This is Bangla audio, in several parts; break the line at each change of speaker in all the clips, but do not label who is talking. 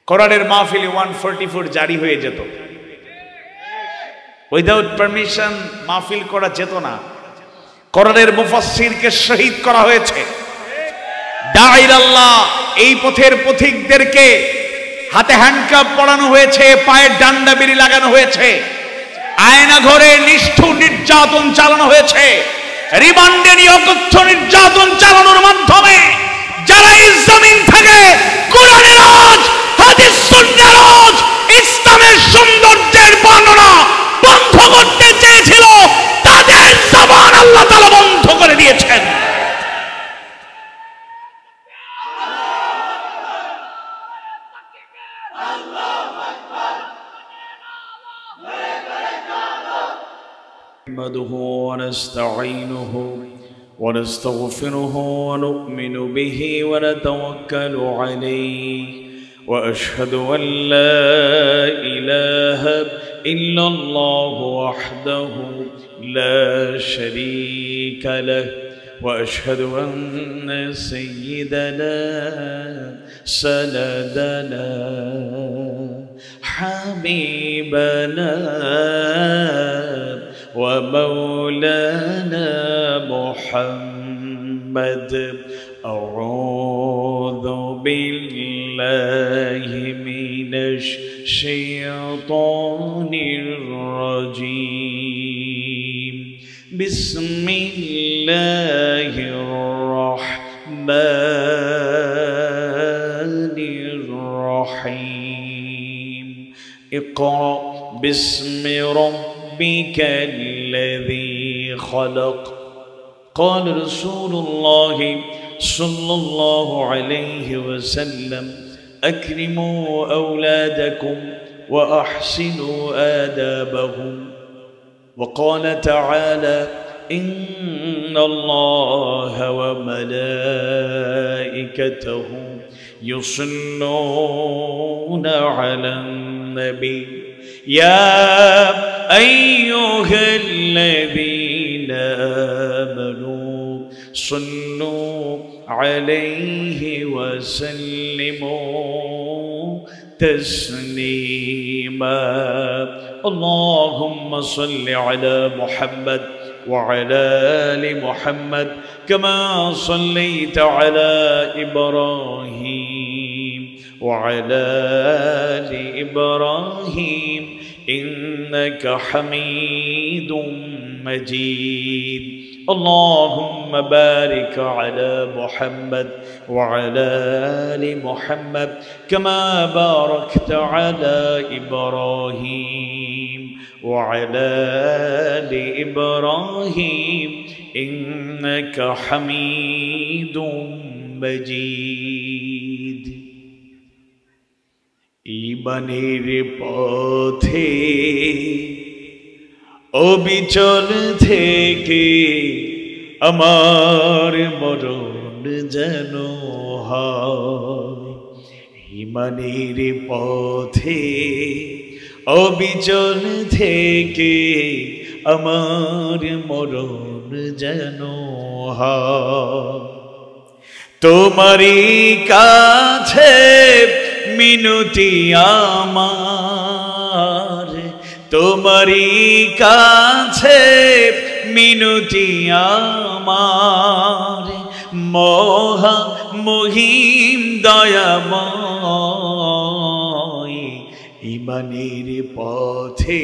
কোরআনের মাহফিলে 144 জারি হয়ে যেত, উইদাউট পারমিশন মাহফিল করা যেত না। কোরআনের মুফাসসিরকে শহীদ করা হয়েছে। দাঈর আল্লাহ এই পথের পথিকদেরকে হাতে হ্যান্ডকাপ পরানো হয়েছে, পায়ে ডান্ডা বিড়ি লাগানো হয়েছে, আয়না ঘরে নিষ্ঠুর নির্যাতন চালানো হয়েছে, রিমান্ডে নিয়ে অকথ্য নির্যাতন চালানোর মাধ্যমে যারা এই জমিন থেকে কোরআনের আওয়াজ, হাদিস সুন্নাহর আওয়াজ, ইসলামের সৌন্দর্যের বর্ণনা বন্ধ করতে চেয়েছিল, তাদের জবান আল্লাহ তাআলা বন্ধ করে দিয়েছেন। نحمده ونستعينه ونستغفره ونؤمن به ونتوكل عليه وأشهد أن لا إله إلا الله وحده لا شريك له وأشهد أن سيدنا سندنا حبيبنا ومولانا محمد أعوذ بالله من الشيطان الرجيم بسم الله الرحمن الرحيم اقرأ باسم ربك الذي خلق قال رسول الله صلى الله عليه وسلم أكرموا أولادكم وأحسنوا آدابهم وقال تعالى إن الله وملائكته يصلون على النبي يا أيها الذين آمنوا صلوا عليه وسلموا تسليما اللهم صل على محمد وعلى آل محمد كما صليت على إبراهيم وعلى آل إبراهيم إنك حميد مجيد اللهم بارك على محمد وعلى آل محمد كما باركت على إبراهيم وعلى آل إبراهيم إنك حميد مجيد ঈমানের পথে অবিচল থেকে আমার মরণ যেন হয় ঈমানের পথে অবিচল থেকে আমার মরণ যেন হয় তোমারই কাছে মিনতি আমার তোমারই কাছে মিনতি আমার মহা মহিম দয়াময় ঈমানের পথে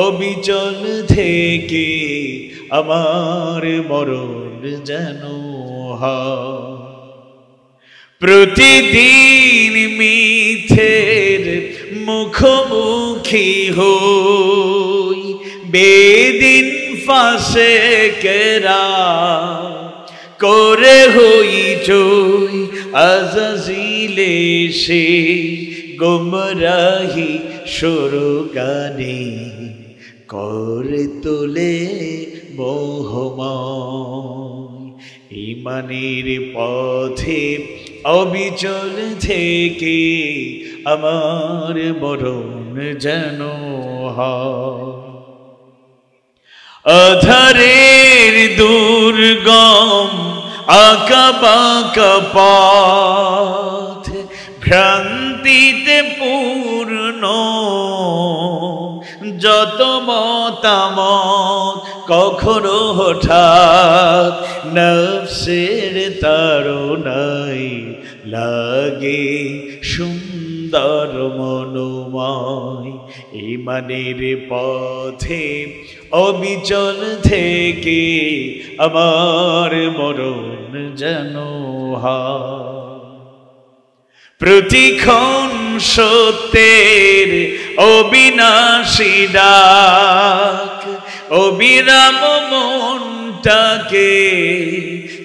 অবিচল থেকে আমার মরণ যেন হয় প্রতিদিন মিথ্যের মুখোমুখি হই বেদিন ফাসেকেরা করে হই চই আজাজিলে সে গোমরাহি সুরগানে করে তোলে মোহময় ঈমানের পথে অবিচল থেকে আমার মরণ যেন হয় আধারের দুর্গম আঁকা বাঁকা পথ ভ্রান্ত ভক্তিতে পূর্ণ যত মতামত কখনো হঠাৎ নফসের তাড়নায় লাগে সুন্দর মনোময় ঈমানের পথে অবিচল থেকে আমার মরণ যেন হয় প্রতিক্ষণ সত্যের অবিনাশী ডাক অবিরাম মনটাকে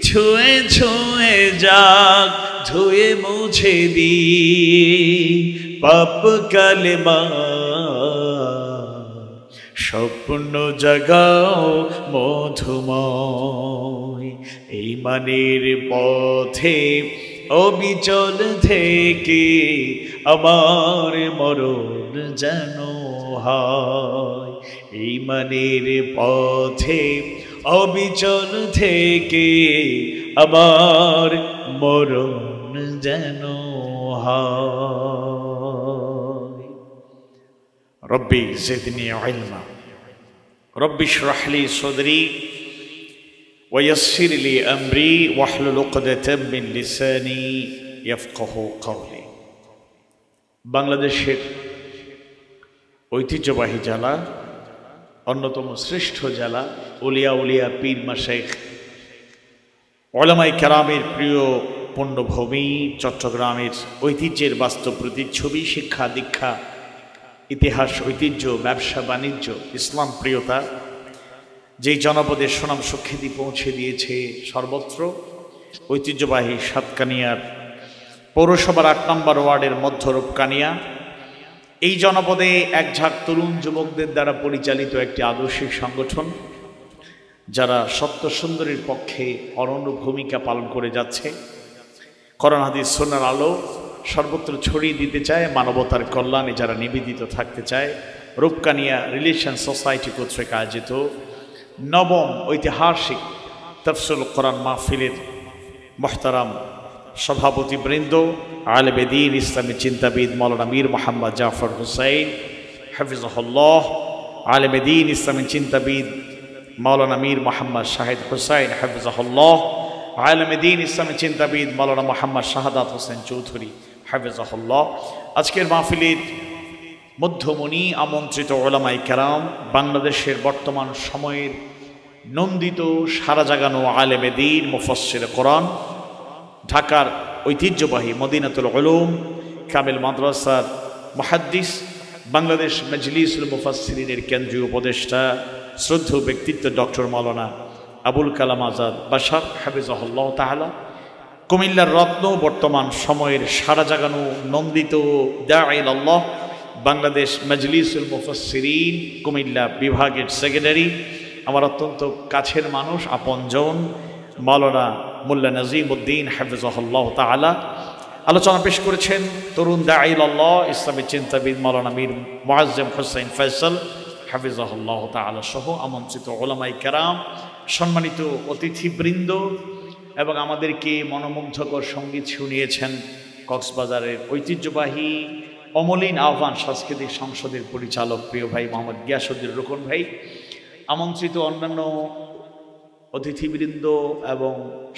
ছুঁয়ে ছুঁয়ে যাক ধুয়ে মুছে দিয়ে পাপ কালেমা স্বপ্ন জাগাও মধুময় ঈমানের পথে অবিচল থেকে আমার মরণ যেন হয় ঈমানের পথে অবিচল থেকে আমার মরণ যেন হয় রব্বি জিদনি ইলমা রব্বি ইশরাহ লি সাদরি ويسر لي أمري واحلل عقدة من لساني يفقهوا قولي বাংলাদেশের ঐতিহ্যবাহী জেলা অন্যতম শ্রেষ্ঠ জেলা উলিয়া উলিয়া পীর মাশায়েখ উলামায়ে কেরামের প্রিয় পুণ্যভূমি চট্টগ্রামের ঐতিহ্যের বাস্তব প্রতিচ্ছবি শিক্ষা দীক্ষা ইতিহাস ঐতিহ্য ব্যবসা বাণিজ্য ইসলাম প্রিয়তা যেই জনপদের সুনাম সুখ্যাতি পৌঁছে দিয়েছে সর্বত্র ঐতিহ্যবাহী সাতকানিয়ার পৌরসভার ৮ নম্বর ওয়ার্ডের মধ্য রূপকানিয়া এই জনপদে এক ঝাঁক তরুণ যুবকদের দ্বারা পরিচালিত একটি আদর্শিক সংগঠন যারা সত্য সুন্দরীর পক্ষে অনন্য ভূমিকা পালন করে যাচ্ছে কোরআন হাদিস সুন্নাহর আলো সর্বত্র ছড়িয়ে দিতে চায় মানবতার কল্যাণে যারা নিবেদিত থাকতে চায় রূপকানিয়া রিলেশন সোসাইটি কর্তৃক আয়োজিত নবম ঐতিহাসিক তাফসীরুল কোরআন মাহফিলের মুহতারাম সভাপতিবৃন্দ আলেমে দ্বীন ইসলামী চিন্তাবিদ মাওলানা মীর মোহাম্মদ জাফর হুসাইন হাফিজাহুল্লাহ আলেমে দ্বীন ইসলামী চিন্তাবিদ মাওলানা মীর মোহাম্মদ শাহিদ হুসাইন হাফিজাহুল্লাহ আলেমে দ্বীন ইসলামী চিন্তাবিদ মাওলানা মোহাম্মদ শাহাদাত হোসেন চৌধুরী হাফিজাহুল্লাহ আজকের মাহফিলের মধ্যমণি আমন্ত্রিত উলামায়ে কেরাম বাংলাদেশের বর্তমান সময়ের নন্দিত সারা জাগানো আলেমে দ্বীন মুফাসসিরে কোরআন ঢাকার ঐতিহ্যবাহী মদিনাতুল উলুম কামিল মাদ্রাসার মুহাদ্দিস বাংলাদেশ মজলিসুল মুফাসসিরিনের কেন্দ্রীয় উপদেষ্টা শ্রদ্ধেয় ব্যক্তিত্ব ডক্টর মাওলানা আবুল কালাম আজাদ বাশার হাফিজাহুল্লাহ তাআলা কুমিল্লার রত্ন বর্তমান সময়ের সারা জাগানো নন্দিত দাঈল আল্লাহ বাংলাদেশ মজলিসুল মুফাসসিরিন কুমিল্লা বিভাগের সেক্রেটারি আমার অত্যন্ত কাছের মানুষ আপনজন মাওলানা মোল্লা নাজিমউদ্দিন হাফিজাহুল্লাহ তাআলা আলোচনা পেশ করেছেন তরুণ দাঈল আল্লাহ ইসলামী চিন্তাবিদ মাওলানা মীর মুআজ্জম হোসেন ফয়সাল হাফিজাহুল্লাহ তাআলা সহ আমন্ত্রিত উলামায়ে কেরাম সম্মানিত অতিথিবৃন্দ এবং আমাদেরকে মনোমুগ্ধকর সঙ্গীত শুনিয়েছেন কক্সবাজারের ঐতিহ্যবাহী অমলিন আহ্বান সাংস্কৃতিক সংসদের পরিচালক প্রিয় ভাই মোহাম্মদ গিয়াসউদ্দিন রুকন ভাই আমন্ত্রিত অন্যান্য অতিথিবৃন্দ এবং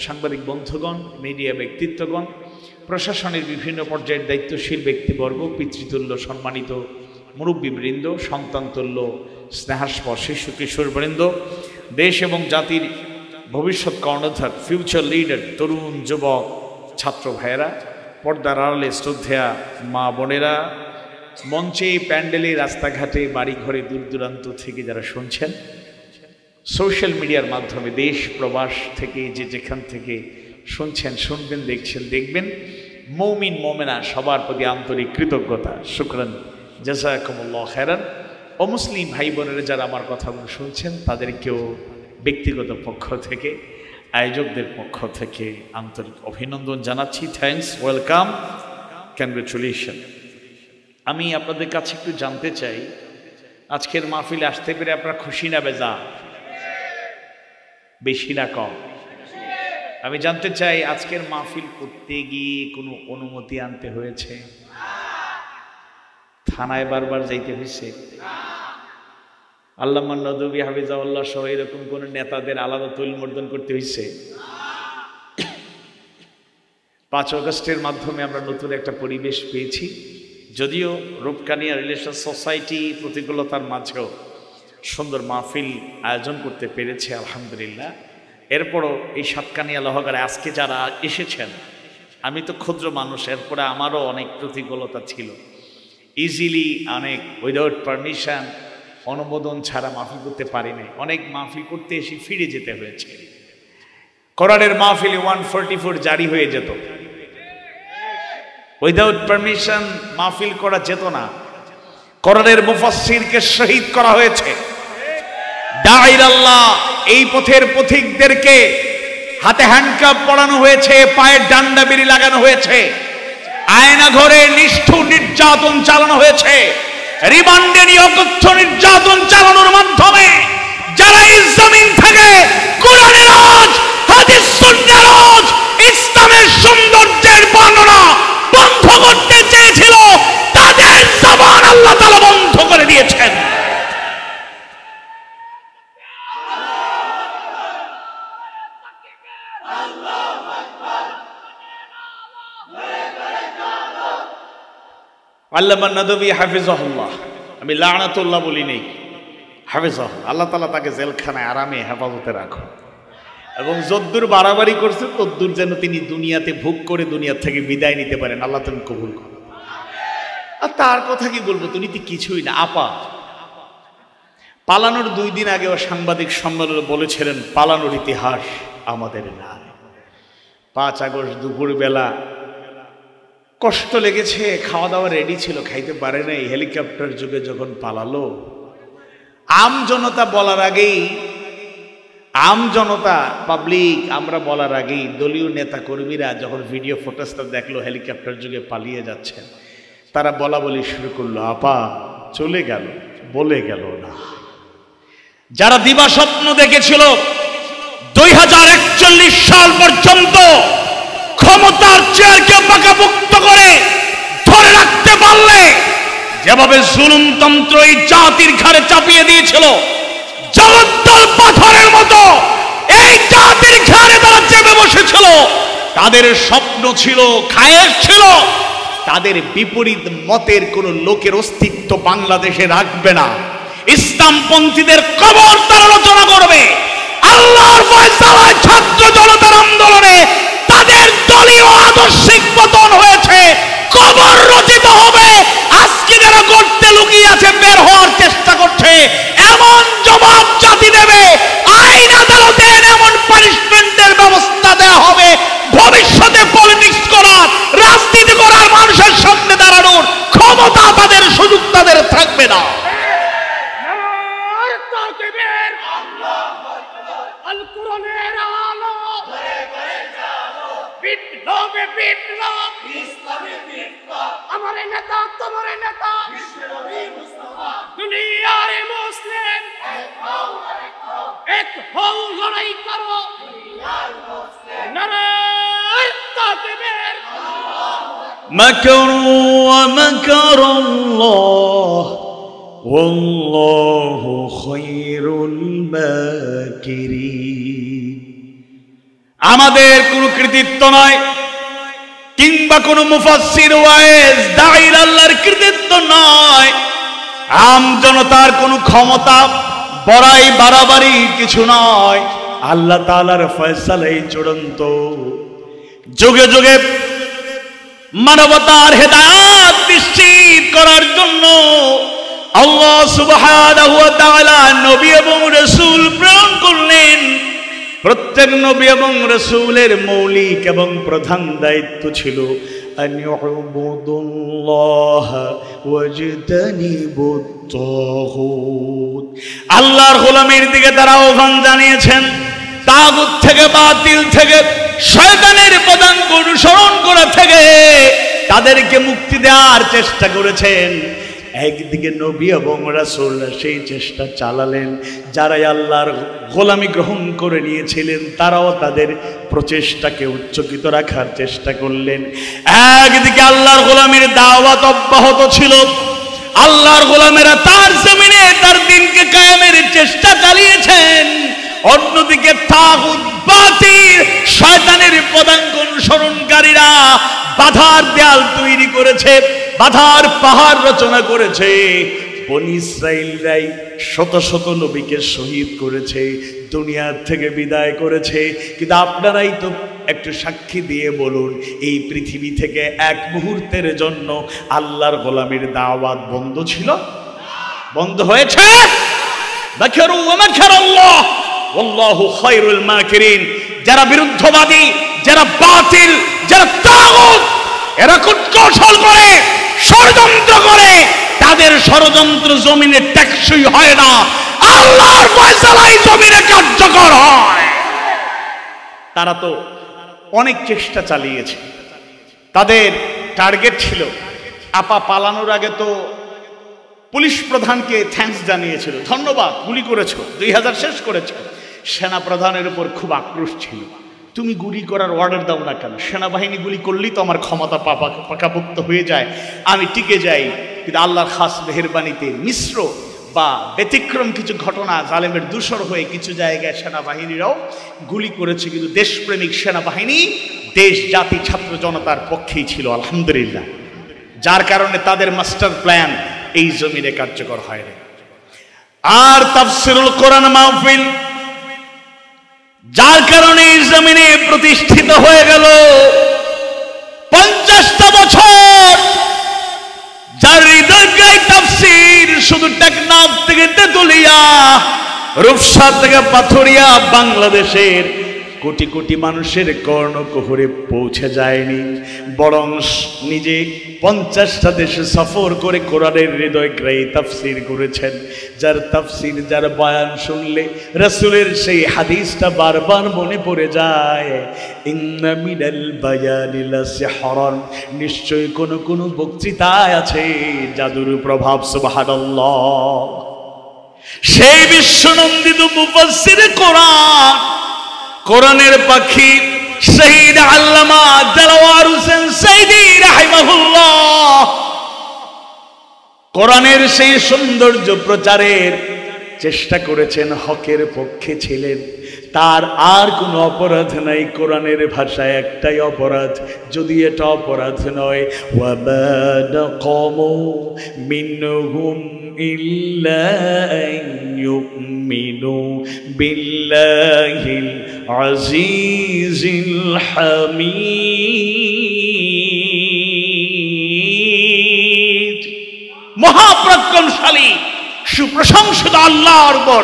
সাংবাদিক বন্ধুগণ মিডিয়া ব্যক্তিত্বগণ প্রশাসনের বিভিন্ন পর্যায়ের দায়িত্বশীল ব্যক্তিবর্গ পিতৃতুল্য সম্মানিত মুরব্বীবৃন্দ সন্তানতুল্য স্নেহাস্পর শিশু কিশোরবৃন্দ দেশ এবং জাতির ভবিষ্যৎ কর্ণধার ফিউচার লিডার তরুণ যুবক ছাত্র ভাইয়েরা পর্দার আড়ালে শ্রদ্ধেয়া মা বোনেরা মঞ্চে প্যান্ডেলে রাস্তাঘাটে বাড়িঘরে দূর দূরান্ত থেকে যারা শুনছেন সোশ্যাল মিডিয়ার মাধ্যমে দেশ প্রবাস থেকে যেখান থেকে শুনছেন শুনবেন দেখছেন দেখবেন মুমিন মুমিনা সবার প্রতি আন্তরিক কৃতজ্ঞতা শুকরান জাযাকুমুল্লাহ খায়রান অমুসলিম ভাই বোনেরা যারা আমার কথাগুলো শুনছেন তাদেরকেও ব্যক্তিগত পক্ষ থেকে আয়োজকদের পক্ষ থেকে আন্তরিক অভিনন্দন জানাচ্ছি থ্যাঙ্কস ওয়েলকাম কংগ্রেচুলেশন আমি আপনাদের কাছে একটু জানতে চাই আজকের মাহফিলে আসতে পেরে আপনারা খুশি না বেজার বেশি না কম আমি জানতে চাই আজকের মাহফিল করতে গিয়ে কোনো অনুমতি আনতে হয়েছে থানায় বারবার যাইতে হয়েছে? আল্লামা নদভী হাফিজাহুল্লাহ সহ এরকম কোন নেতাদের আলাদা তুলমর্দন করতে হয়েছে? 5 আগস্টের মাধ্যমে আমরা নতুন একটা পরিবেশ পেয়েছি। যদিও রূপকানিয়া রিলেশন সোসাইটি প্রতিকূলতার মাঝেও সুন্দর মাহফিল আয়োজন করতে পেরেছে আলহামদুলিল্লাহ। এরপরও এই সাতকানিয়া লোহাগাড়ে আজকে যারা এসেছেন, আমি তো ক্ষুদ্র মানুষ, এরপরে আমারও অনেক প্রতিকূলতা ছিল। ইজিলি অনেক উইদাউট পারমিশন, অনুমোদন ছাড়া মাহফিল করতে পারি নাই। অনেক মাহফিল করতে এসে ফিরে যেতে হয়েছে। কোরআনের মাহফিলে 144 জারি হয়ে যেত। উইদাউট পারমিশন মাহফিল করা যেত না। কোরআনের মুফাসসিরকে শহীদ করা হয়েছে। দাঈর আল্লাহ এই পথের পথিকদেরকে হাতে হ্যান্ডকাপ পরানো হয়েছে, পায়ে ডান্ডা বেরি লাগানো হয়েছে, আয়না ঘরে নিষ্ঠুর নির্যাতন চালানো হয়েছে, রিমান্ডে নিয়ে অকথ্য নির্যাতন চালানোর মাধ্যমে যারা এই জমিন থেকে কোরআনের আওয়াজ, হাদিস সুন্নাহর আওয়াজ, ইসলামের সৌন্দর্যের বর্ণনা বন্ধ করতে চেয়েছিল, তাদের জবান আল্লাহ তাআলা বন্ধ করে দিয়েছেন। আল্লামা নদভী হাফিজাহুল্লাহ, আমি লানাতুল্লাহ বলি নেই, হাফিজাহুল্লাহ, আল্লাহ তাআলা তাকে জেলখানায় আরামে হেফাজতে রাখো, এবং যদ্দূর বাড়াবাড়ি করছে তদ্দূর যেন তিনি দুনিয়াতে ভোগ করে দুনিয়া থেকে বিদায় নিতে পারেন। আল্লাহ তুমি কবুল করো। আর তার কথা কি বলবো, তিনি তো কিছুই না। আপা পালানোর 2 দিন আগে ও সাংবাদিক সম্মেলনে বলেছিলেন, পালানোর ইতিহাস আমাদের নাই। 5 আগস্ট দুপুরবেলা কষ্ট লেগেছে, খাওয়া দাওয়া রেডি ছিল, খাইতে পারে নাই। হেলিকপ্টার যুগে যখন পালালো, আম জনতা বলার আগেই, আম জনতা পাবলিক আমরা বলার আগেই দলীয় নেতা কর্মীরা যখন ভিডিও ফুটেজটা দেখলো হেলিকপ্টার যুগে পালিয়ে যাচ্ছেন, তারা বলা বলি শুরু করলো, আপা চলে গেল, বলে গেল না। যারা দিবা স্বপ্ন দেখেছিল 2041 সাল পর্যন্ত ক্ষমতার চেয়ারকে পাকাপোক্ত করে ধরে রাখতে পারলে, যেভাবে জুলুমতন্ত্র এই জাতির ঘাড়ে চাপিয়ে দিয়েছিল জগদ্দল পাথরের মতো, এই জাতির ঘাড়ে তারা চেপে বসেছিল, তাদের স্বপ্ন ছিল, খায়েশ ছিল, তাদের বিপরীত মতের কোন লোকের অস্তিত্ব বাংলাদেশে রাখবে না। ইসলামপন্থীদের কবর তারা রচনা করবে। আল্লাহর ফয়সালায় ছাত্র জনতার আন্দোলনে তাদের দলীয় আদর্শিক পতন হয়েছে, কবর রচিত হবে। আজকে যারা গর্তে লুকিয়ে আছে, বের হওয়ার চেষ্টা করছে, এমন জবাব জাতি দেবে, আইন আদালতে এমন পানিশমেন্টের ব্যবস্থা দেওয়া হবে, ভবিষ্যতে পলিটিক্স করার, রাজনীতি করার, মানুষের সামনে দাঁড়ানোর ক্ষমতা তাদের, সুযোগ তাদের থাকবে না।
আমার নেতা, তোমার নেতা, দুনিয়ার মুসলিম এক হও, লড়াই করো, নারায়ে তাকবীর।
মাকরু ওয়া মাকারাল্লাহ ওয়াল্লাহু খায়রুল মাকিরিন। আমাদের কোনো কৃতিত্ব নয়, কিংবা কোন মুফাসসির ওয়াইজ দাঈর আল্লাহর কৃতিত্ব নয়, আম জনতার কোনো ক্ষমতা, বড়াই বাড়াবাড়ি কিছু নয়। আল্লাহ তাআলার ফয়সালাই চূড়ান্ত। যুগে যুগে মানবতার হেদায়েত নিশ্চিত করার জন্য আল্লাহ সুবহানাহু ওয়া তাআলা নবী এবং রাসূল প্রেরণ করলেন। প্রত্যেক নবী এবং রাসূলের মৌলিক এবং প্রধান দায়িত্ব ছিল আন ইউবুদুল্লাহ ওয়াজতানিবুত তাগুত। আল্লাহর গোলামীর দিকে তারা আহ্বান জানিয়েছেন, তাগুত থেকে, বাতিল থেকে, শয়তানের পদাঙ্ক অনুসরণ করা থেকে তাদেরকে মুক্তি দেওয়ার চেষ্টা করেছেন। একদিকে নবী এবং রাসূল সেই চেষ্টা চালালেন, যারা আল্লাহর গোলামি গ্রহণ করে নিয়েছিলেন তারাও তাদের প্রচেষ্টাকে উচ্চকিত রাখার চেষ্টা করলেন। একদিকে আল্লাহর গোলামির দাওয়াত অব্যাহত ছিল, আল্লাহর গোলামেরা তার জমিনে তার দিনকে কায়েমের চেষ্টা চালিয়েছেন। অন্যদিকে তাগুত বাতিল শয়তানের পদাঙ্ক অনুসরণকারীরা বাধার দেয়াল তৈরি করেছে, বাধার পাহাড় রচনা করেছে। বনি ইসরাইলরাই শত শত নবীকে শহীদ করেছে, দুনিয়ার থেকে বিদায় করেছে। কিন্তু আপনারাই তো একটু সাক্ষী দিয়ে বলুন, এই পৃথিবী থেকে এক মুহূর্তের জন্য আল্লাহর গোলামীর দাওয়াত বন্ধ ছিল? বন্ধ হয়েছে? মাকারু ওয়া মাকারাল্লাহ ওয়াল্লাহু খায়রুল মাকিরিন। যারা বিরুদ্ধবাদী, যারা বাতিল, যারা তাগুত, এরা কৌশল করে, ষড়যন্ত্র করে, তাদের ষড়যন্ত্র জমিনে টেকসই হয় না, আল্লাহর ফয়সালাই জমিনে কার্যকর হয়। তারা তো অনেক চেষ্টা চালিয়েছে, তাদের টার্গেট ছিল। আপা পালানোর আগে তো পুলিশ প্রধানকে থ্যাঙ্কস জানিয়েছিল, ধন্যবাদ, গুলি করেছো, 2000 শেষ করেছো। সেনা প্রধানের উপর খুব আক্রোশ ছিল, তুমি গুলি করার অর্ডার দাও না কেন? সেনাবাহিনী গুলি করলেই তো আমার ক্ষমতা পাকাপোক্ত হয়ে যায়, আমি টিকে যাই। কিন্তু আল্লাহর খাস মেহেরবানিতে মিশ্র বা ব্যতিক্রম কিছু ঘটনা, জালেমের দূষর হয়ে কিছু জায়গায় সেনাবাহিনীরাও গুলি করেছে। কিন্তু দেশপ্রেমিক সেনাবাহিনী দেশ, জাতি, ছাত্র জনতার পক্ষেই ছিল, আলহামদুলিল্লাহ। যার কারণে তাদের মাস্টার প্ল্যান এই জমিনে কার্যকর হয় না। আর তাফসিরুল কোরআন মাহফিল যার কারণে এই জমিনে প্রতিষ্ঠিত হয়ে গেল 50টা বছর, যার হৃদয়গায় তাফসির শুধু টেকনাফ থেকে তেতুলিয়া, রূপসা থেকে পাথুরিয়া, বাংলাদেশের কোটি কোটি মানুষের কর্ণকুহরে পৌঁছে যায়নি, বরং নিজে 50টা দেশে সফর করে কোরআনের হৃদয়গ্রাহী তাফসির করেছেন। যার তাফসির, যার বয়ান শুনলে রাসূলের সেই হাদিসটা বারবার মনে পড়ে যায়, ইন্না মিনাল বায়ানি লাসিহরান, নিশ্চয়ই কোন বক্তৃতায় আছে জাদুর প্রভাব। সুবহানাল্লাহ। সেই বিশ্বনন্দিত মুফাসসির কোরআন, কোরআনের পাখি শহীদ আল্লামা দেলাওয়ার হোসেন সাইদি রাহিমাহুল্লাহ কোরআনের সেই সৌন্দর্য প্রচারের চেষ্টা করেছেন, হকের পক্ষে ছিলেন। তার আর কোনো অপরাধ নাই, কোরআনের ভাষায় একটাই অপরাধ, যদি এটা অপরাধ নয়, ওয়ামা নাকামু মিনহুম ইল্লা আন ইউমিনু বিল্লাহিল আজিজিল হামিদ। মহাপরাক্রমশালী সুপ্রশংসিত আল্লাহর উপর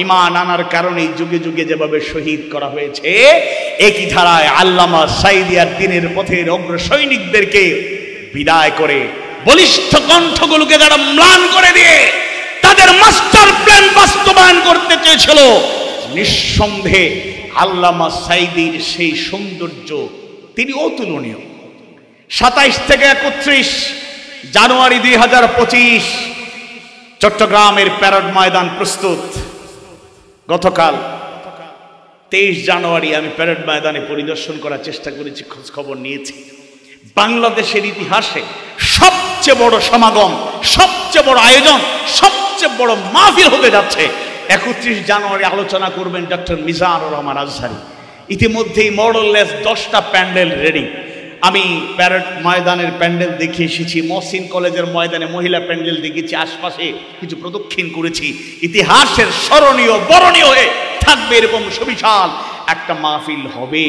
ঈমান আনার কারণে যুগে যুগে যেভাবে শহীদ করা হয়েছে, একই ধারায় আল্লামা সাঈদী আর দ্বীনের পথের অগ্র সৈনিকদেরকে বিদায় করে বলিষ্ঠ কণ্ঠগুলোকে যারা ম্লান করে দিয়ে তাদের মাস্টার প্ল্যান বাস্তবায়ন করতে চেয়েছিল, নিঃসন্দেহে আল্লামা সাঈদীর সেই সৌন্দর্য তিনি অতুলনীয়। 27 থেকে 31 জানুয়ারি 2025 চট্টগ্রামের প্যারেড ময়দান প্রস্তুত। গতকাল 23 জানুয়ারি আমি প্যারেড ময়দানে পরিদর্শন করার চেষ্টা করেছি, খোঁজ খবর নিয়েছি। বাংলাদেশের ইতিহাসে সবচেয়ে বড় সমাগম, সবচেয়ে বড় আয়োজন, সবচেয়ে বড় মাহফিল হতে যাচ্ছে। 31 জানুয়ারি আলোচনা করবেন ডক্টর মিজানুর রহমান আজহারী। ইতিমধ্যেই মডেললেস 10টা প্যান্ডেল রেডি। আমি প্যারেড ময়দানের প্যান্ডেল দেখে এসেছি, মহসিন কলেজের ময়দানে মহিলা প্যান্ডেল দেখেছি, আশপাশে কিছু প্রদক্ষিণ করেছি। ইতিহাসের স্মরণীয় বরণীয় হয়ে থাকবে এরকম সুবিশাল একটা মাহফিল হবে।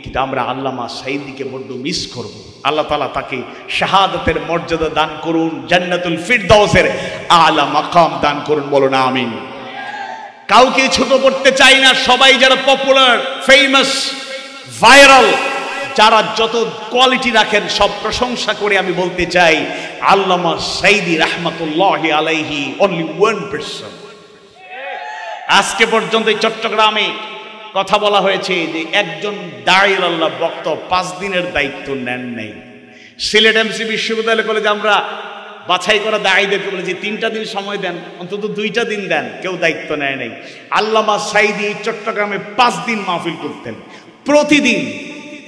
কিন্তু আমরা আল্লামা সাঈদীকে বড্ড মিস করব। আল্লাহ তাআলা তাকে শাহাদাতের মর্যাদা দান করুন, জান্নাতুল ফিরদাউসের আলা মাকাম দান করুন, বলুন আমিন। কাউকে ছোট করতে চাই না, সবাই যারা পপুলার, ফেমাস, ভাইরাল, যারা যত কোয়ালিটি রাখেন সব প্রশংসা করে আমি বলতে চাই, আল্লামা সাঈদী রাহমাতুল্লাহি আলাইহি অনলি 1%। আজকে পর্যন্ত চট্টগ্রামে কথা বলা হয়েছে যে একজন দাঈর আল্লাহ বক্তা 5 দিনের দায়িত্ব নেন নাই। সিলেট এমসি বিশ্ববিদ্যালয় কলেজে আমরা বাছাই করা দাঈদেরকে বলেছি 3টা দিন সময় দেন, অন্তত 2টা দিন দেন, কেউ দায়িত্ব নেয় নাই। আল্লামা সাঈদী চট্টগ্রামে 5 দিন মাহফিল করতেন, প্রতিদিন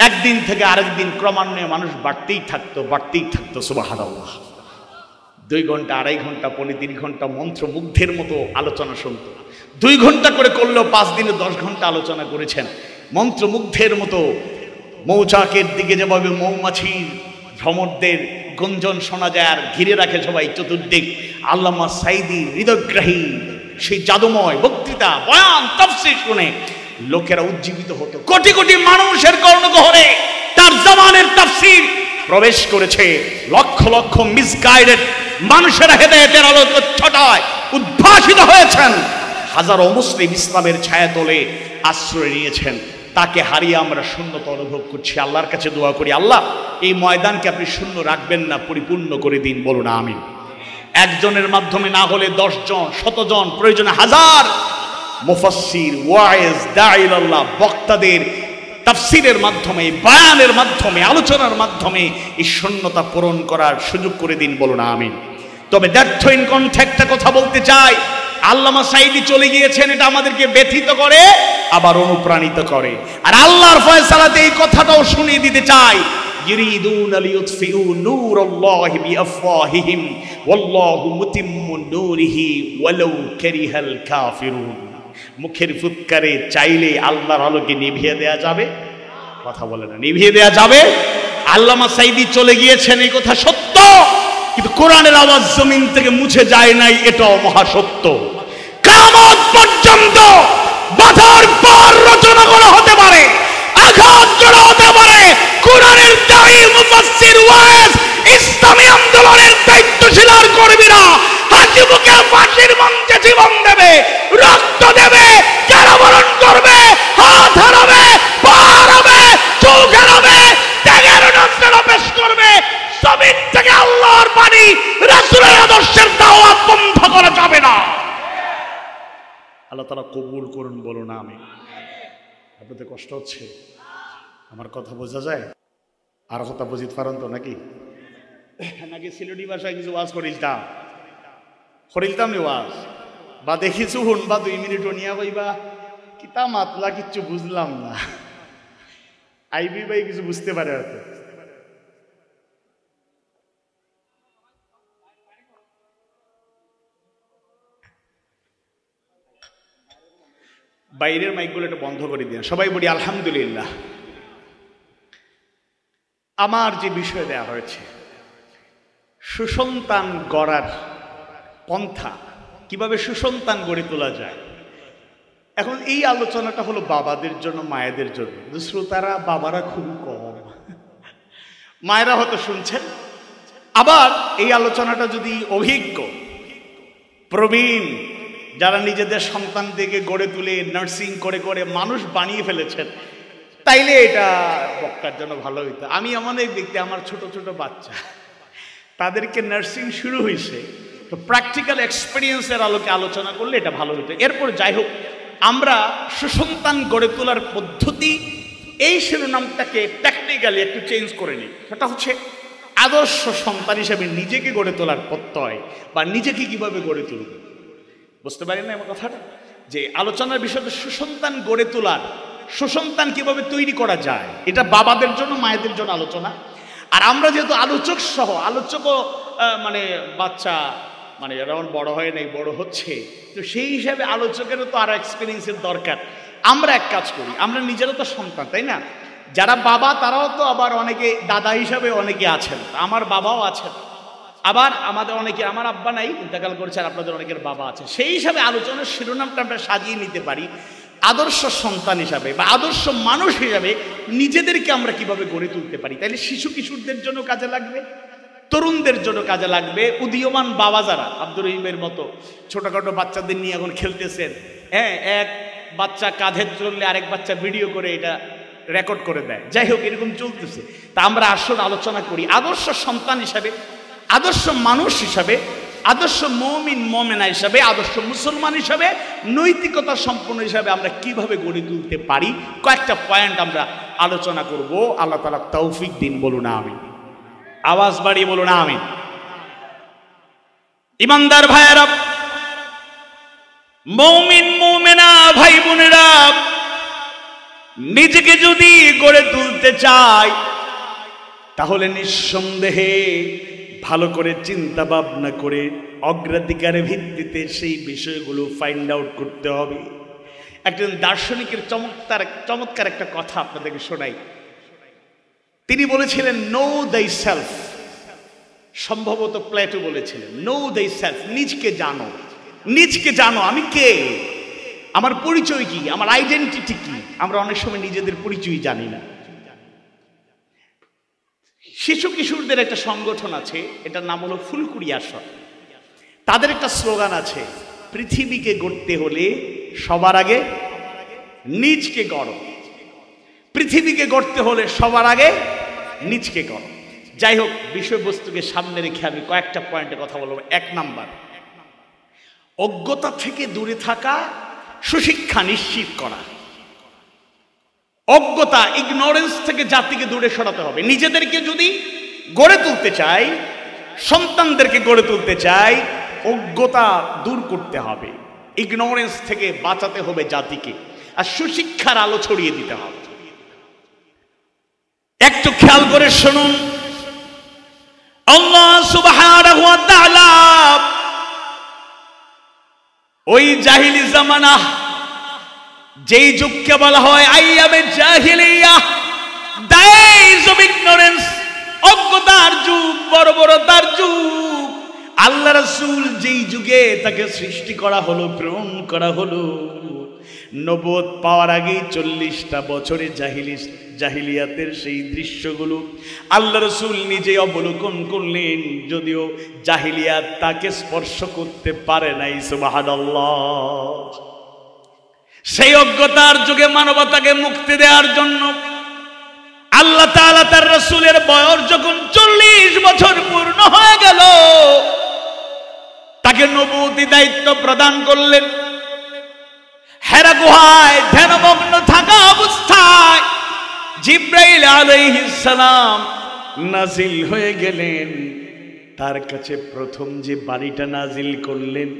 একদিন থেকে আরেক দিন ক্রমান্বয়ে মানুষ বাড়তেই থাকতো। সুবহানাল্লাহ। 2 ঘন্টা 2.5 ঘন্টা 3 ঘন্টা মন্ত্রমুগ্ধের মতো আলোচনা শুনত। 2 ঘন্টা করে করলেও 5 দিনে 10 ঘন্টা আলোচনা করেছেন মন্ত্রমুগ্ধের মতো। মৌচাকের দিকে যেভাবে মৌমাছির ভ্রমরদের গুঞ্জন শোনা যায় আর ঘিরে রাখে সবাই চতুর্দিক, আল্লামা সাঈদী হৃদয়গ্রাহী সেই জাদুময় বক্তৃতা বয়ান তাফসীর শুনে লোকেরা উজ্জীবিত হতো। কোটি কোটি মানুষের কর্ণগহরে তার জামানের তাফসীর প্রবেশ করেছে। লক্ষ লক্ষ মিসগাইডেড মানুষেরা হেদায়েতের আলো ছটায় উদ্ভাসিত হয়েছেন। হাজারো মুসলিম ইসলামের ছায়াতলে আশ্রয় নিয়েছেন। তাকে হারিয়ে আমরা শূন্যতা অনুভব করছি। আল্লাহর কাছে দোয়া করি, আল্লাহ এই ময়দানকে আপনি শূন্য রাখবেন না, পরিপূর্ণ করে দিন, বলুন আমিন। একজনের মাধ্যমে না হলে 10 জন 100 জন প্রয়োজনে 1000 মুফাসসির ওয়াইজ দাঈলাল্লাহ বক্তাদের তাফসীরের মাধ্যমে, বয়ানের মাধ্যমে, আলোচনার মাধ্যমে এই শূন্যতা পূরণ করার সুযোগ করে দিন, বলুন আমিন। তবে দ্যাটথইন কণ্ঠে একটা কথা বলতে চাই, আল্লামা সাঈদী চলে গিয়েছেন, এটা আমাদেরকে ব্যথিত করে আবার অনুপ্রাণিত করে। আর আল্লাহর ফয়সালাতে এই কথাটাও শুনিয়ে দিতে চাই, ইউরিদুনা লিইউতফিউ নূরাল্লাহি বিআফওয়াহিহিম ওয়াল্লাহু মুতিম্মু নূরিহি ওয়ালাউ কারিহাল কাফিরুন। মুখের ফুৎকারে চাইলে আল্লাহর আলোকে নিভিয়ে দেয়া যাবে? কথা বলে না, নিভিয়ে দেয়া যাবে? আল্লামা সাঈদী চলে গিয়েছেন, এই কথা সত্য, কিন্তু কোরআনের আওয়াজ জমিন থেকে মুছে যায় নাই, এটাও মহাসত্য। কিয়ামত পর্যন্ত বাধার পর রচনা করা হতে পারে, আঘাত করা হতে পারে, কোরআনের দায়ী মুফাসসির ওয়াইজ ইসলামী আন্দোলনের দায়িত্বশীল আর কর্মীরা হাসি মুখে ফাঁসির মঞ্চে জীবন দেবে, রক্ত দেবে, কারাবরণ করবে, হাত হারাবে, পা হারাবে, চোখ হারাবে, ত্যাগের নজরা পেশ করবে। জমিন থেকে আল্লাহর বাণী, রাসূলের আদর্শের দাওয়াত বন্ধ করা যাবে না। আল্লাহ তাআলা কবুল করুন, বলুন আমিন। আপনাদের কষ্ট হচ্ছে? আমার কথা বোঝা যায়? আর কথা বুঝিত পারেন তো নাকি? নাকি সিলেটি ভাষায় কিছু ওয়াজ করিলতাম নি ওয়াজ, বা দেখিছু হুন বা 2 মিনিট নিয়া কইবা কিতা মাতলা কিচ্ছু বুঝলাম না, আইবি ভাই কিছু বুঝতে পারে হয়তো। বাইরের মাইকগুলো একটু বন্ধ করে দিন, সবাই বলি আলহামদুলিল্লাহ। আমার যে বিষয় দেয়া হয়েছে সুসন্তান গড়ার পন্থা, কিভাবে সুসন্তান গড়ে তোলা যায়, এখন এই আলোচনাটা হলো বাবাদের জন্য, মায়েদের জন্য। শ্রোতারা বাবারা খুব কম, মায়েরা হয়তো শুনছেন। আবার এই আলোচনাটা যদি অভিজ্ঞ প্রবীণ যারা নিজেদের সন্তানদেরকে গড়ে তুলে নার্সিং করে করে মানুষ বানিয়ে ফেলেছেন, তাইলে এটা বক্তার জন্য ভালো হইতো। আমি এমন এক ব্যক্তি, আমার ছোট ছোট বাচ্চা, তাদেরকে নার্সিং শুরু হয়েছে, তো প্র্যাকটিক্যাল এক্সপিরিয়েন্সের আলোকে আলোচনা করলে এটা ভালো হইতো। এরপর যাই হোক, আমরা সুসন্তান গড়ে তোলার পদ্ধতি, এই শিরোনামটাকে প্র্যাকটিক্যালি একটু চেঞ্জ করে নিই। সেটা হচ্ছে আদর্শ সন্তান হিসেবে নিজেকে গড়ে তোলার প্রত্যয়, বা নিজেকে কিভাবে গড়ে তুলব। বুঝতে পারি না আমার কথাটা? যে আলোচনার বিষয়টা সুসন্তান গড়ে তোলার, সুসন্তান কিভাবে তৈরি করা যায়, এটা বাবাদের জন্য, মায়েদের জন্য আলোচনা। আর আমরা যেহেতু আলোচক সহ, আলোচকও মানে বাচ্চা, মানে এমন বড় হয় নাই, বড় হচ্ছে, তো সেই হিসাবে আলোচকেরও তো আরো এক্সপিরিয়েন্সের দরকার। আমরা এক কাজ করি, আমরা নিজেরা তো সন্তান, তাই না? যারা বাবা তারাও তো আবার অনেকে দাদা হিসাবে অনেকে আছেন, আমার বাবাও আছেন, আবার আমাদের অনেকে, আমার আব্বা নাই, ইন্তেকাল করেছে, আর আপনাদের অনেকের বাবা আছে। সেই হিসাবে আলোচনার শিরোনামটা আমরা সাজিয়ে নিতে পারি আদর্শ সন্তান হিসাবে বা আদর্শ মানুষ হিসাবে নিজেদেরকে আমরা কিভাবে গড়ে তুলতে পারি। তাইলে শিশু কিশোরদের জন্য কাজে লাগবে, তরুণদের জন্য কাজে লাগবে, উদীয়মান বাবা যারা আব্দুর রহিমের মতো ছোটখাটো বাচ্চাদের নিয়ে এখন খেলতেছেন, হ্যাঁ, এক বাচ্চা কাঁধে চললে আরেক বাচ্চা ভিডিও করে এটা রেকর্ড করে দেয়, যাই হোক এরকম চলতেছে। তা আমরা আসল আলোচনা করি আদর্শ সন্তান হিসাবে, আদর্শ মানুষ হিসাবে, আদর্শ মুমিন মুমিনা হিসাবে, আদর্শ মুসলমান হিসাবে, নৈতিকতা সম্পন্ন হিসাবে আমরা কিভাবে গড়ে তুলতে পারি, কয়েকটা পয়েন্ট আমরা আলোচনা করব। আল্লাহ তাআলা তৌফিক দিন, বলুন আমিন। আওয়াজ বাড়িয়ে বলুন আমিন। ইমানদার ভাইয়েরা, মুমিন মুমিনা ভাই বোনেরা, নিজেকে যদি গড়ে তুলতে চাই তাহলে নিঃসন্দেহে ভালো করে চিন্তা ভাবনা করে অগ্রাধিকারের ভিত্তিতে সেই বিষয়গুলো ফাইন্ড আউট করতে হবে। একজন দার্শনিকের চমৎকার একটা কথা আপনাদেরকে শোনাই। তিনি বলেছিলেন নো দাই সেলফ, সম্ভবত প্লেটো বলেছিলেন নো দাই সেলফ, নিজকে জানো, নিজকে জানো, আমি কে, আমার পরিচয় কি, আমার আইডেন্টিটি কি। আমরা অনেক সময় নিজেদের পরিচয় জানি না। শিশু কিশোরদের একটা সংগঠন আছে, এটার নাম হলো ফুলকুড়ি আসর। তাদের একটা স্লোগান আছে, পৃথিবীকে গড়তে হলে সবার আগে নিজকে গড়ো। পৃথিবীকে গড়তে হলে সবার আগে নিজকে গড়ো। যাই হোক, বিষয়বস্তুকে সামনে রেখে আমি কয়েকটা পয়েন্টে কথা বলবো। 1 নাম্বার, অজ্ঞতা থেকে দূরে থাকা, সুশিক্ষা নিশ্চিত করা। অজ্ঞতা, ইগনোরেন্স থেকে জাতিকে দূরে সরাতে হবে। নিজেদেরকে যদি গড়ে তুলতে চাই, সন্তানদেরকে গড়ে তুলতে চাই, অজ্ঞতা দূর করতে হবে, ইগনোরেন্স থেকে বাঁচাতে হবে জাতিকে, আর সুশিক্ষার আলো ছড়িয়ে দিতে হবে। একটু খেয়াল করে শুনুন, আল্লাহ সুবহানাহু ওয়া তাআলা ওই জাহিলি জামানা, যেই যুগকে বলা হয় আইয়ামে জাহিলিয়া, ডেজ অফ ইগনোরেন্স, অজ্ঞতার যুগ, বর্বরতার যুগ, আল্লাহ রাসূল যেই যুগে তাকে সৃষ্টি করা হলো, প্রেরণ করা হলো, নবুয়ত পাওয়ার আগেই 40টা বছরে জাহিলিয়াতের সেই দৃশ্যগুলো আল্লাহ রাসূল নিজে অবলোকন করলেন, যদিও জাহিলিয়াত তাকে স্পর্শ করতে পারে নাই। সুবহানাল্লাহ। সেই অজ্ঞতার যুগে মানবতাকে মুক্তি দেওয়ার জন্য আল্লাহ তাআলা তার রাসূলের বয়স যখন 40 বছর পূর্ণ হয়ে গেল, তাকে নবুয়তি দায়িত্ব প্রদান করলেন। হেরা গুহায় ধ্যানমগ্ন থাকা অবস্থায় জিবরাইল আলাইহিস সালাম নাজিল হয়ে গেলেন। তার কাছে প্রথম যে বাণীটা নাজিল করলেন,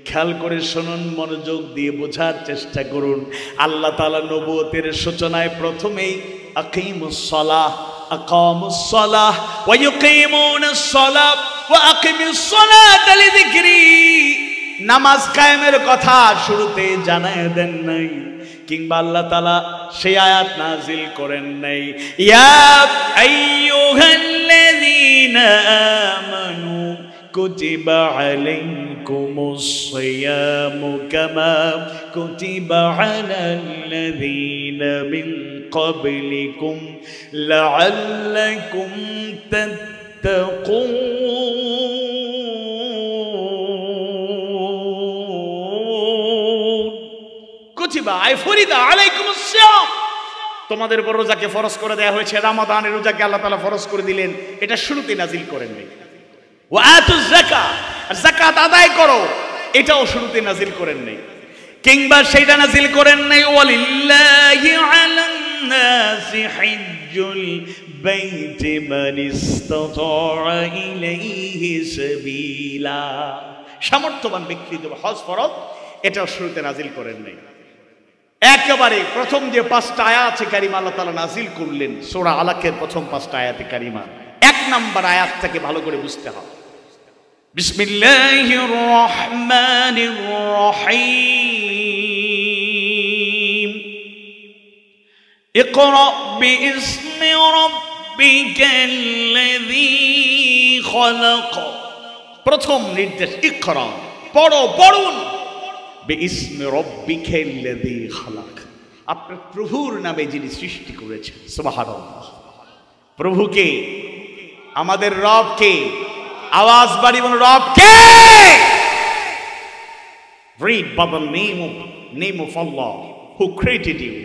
খেয়াল করে শুনুন, মনোযোগ দিয়ে বোঝার চেষ্টা করুন। আল্লাহ তাআলা নবুয়তের সূচনায় প্রথমেই আকিমুস সালাহ, আকামুস সালাহ ওয়া ইউকিমুনাস সালাহ ওয়া আকিমিস সালাতা লিযিকরি, নামাজ কায়েমের কথা শুরুতে জানায় দেন নাই, কিংবা আল্লাহ তাআলা সেই আয়াত নাজিল করেন নাই, ইয়া আইয়ুহাল্লাযীনা আমানু কুতিবা আলাইকুমুস সিয়ামু কামা কুতিবা আলাল্লাযীনা মিন ক্বাবলিকুম লাআল্লাকুম তাত্তাকুন। কুতিবা আই ফরিদা আলাইকুমুস সিয়াম, তোমাদের উপর রোজাকে ফরজ করে দেয়া হয়েছে। রমাদানের রোজাকে আল্লাহ তাআলা ফরজ করে দিলেন, এটা শুরুতে নাজিল করেন নাই। ওয়া আতুজ যাকাত, আর যাকাত আদায় করো, এটাও শুরুতে নাজিল করেন নাই। কিংবা সেটা নাজিল করেন নাই ওয়ালিল্লাহি আলান নাসি হিজ্জুল বাইতি মান ইসতাতা ইলাইহি সাবিলা, সামর্থ্যবান ব্যক্তিদের হজ ফরজ, এটাও শুরুতে নাজিল করেন নাই। একেবারে প্রথম যে 5টা আয়াতে কারিমা আল্লাহ তাআলা নাজিল করলেন, সূরা আলাকের প্রথম 5টা আয়াতে কারিমা, 1 নাম্বার আয়াত থেকে ভালো করে বুঝতে হবে। বিসমিল্লাহির রহমানির রহিম, ইকরা বিইসমি রাব্বিকাল্লাযী খলাক, প্রথম নির্দেশ ইকরা, পড়ো, পড়ুন, বিইসমি রাব্বিকাল্লাযী খলাক, আপনার প্রভুর নামে যিনি সৃষ্টি করেছেন। সুবহানাল্লাহ। প্রভুকে, আমাদের রবকে, আওয়াজ বাড়ি বলুন, রবকে। Read by the name of Allah who created you,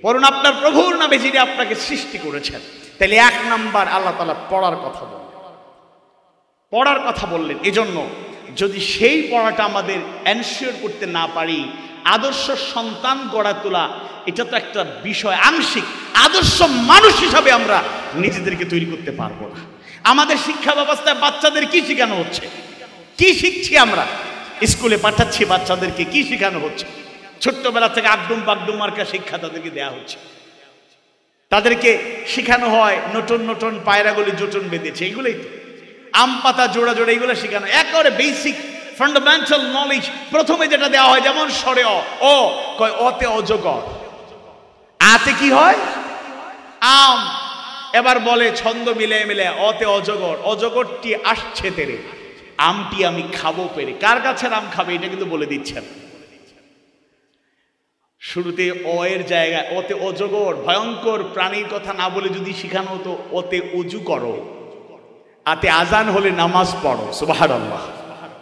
পড়ুন আপনার প্রভুর নামে যিনি আপনাকে সৃষ্টি করেছেন। তাহলে 1 নাম্বার আল্লাহ তাআলা পড়ার কথা বললেন, পড়ার কথা বললেন। এজন্য যদি সেই পড়াটা আমাদের এনশিওর করতে না পারি, আদর্শ সন্তান গড়া তোলা এটা তো একটা বিষয়, আংশিক। আদর্শ মানুষ হিসাবে আমরা নিজেদেরকে তৈরি করতে পারবো না। আমাদের শিক্ষা ব্যবস্থায় বাচ্চাদের কি শেখানো হচ্ছে, কি শিখছি আমরা? স্কুলে পাঠাচ্ছি বাচ্চাদেরকে, কি শেখানো হচ্ছে? ছোট্টবেলা থেকে আগডুম বাগডুম মার্কা শিক্ষা তাদেরকে দেয়া হচ্ছে। তাদেরকে শেখানো হয় নতুন নতুন পায়রাগুলি জোটন বেঁধেছে, এগুলোই তো। আম পাতা জোড়া জোড়া এইগুলো শেখানো, একেবারে বেসিক ফান্ডামেন্টাল নলেজ প্রথমে যেটা দেওয়া হয়। যেমন স্বরে অ কয় অতে অজগর, আতে কি হয় আম। এবার বলে ছন্দ মিলে মিলে অতে অজগর, অজগরটি আসছে তেরে, আমটি আমি খাবো পেরে। কার কাছে আম খাবে এটা কিন্তু বলে দিচ্ছেন। শুরুতে অ এর জায়গায় অতে অজগর ভয়ঙ্কর প্রাণীর কথা না বলে যদি শেখানো হতো অতে অজু করো, আতে আজান হলে নামাজ পড়ো, সুবহানাল্লাহ।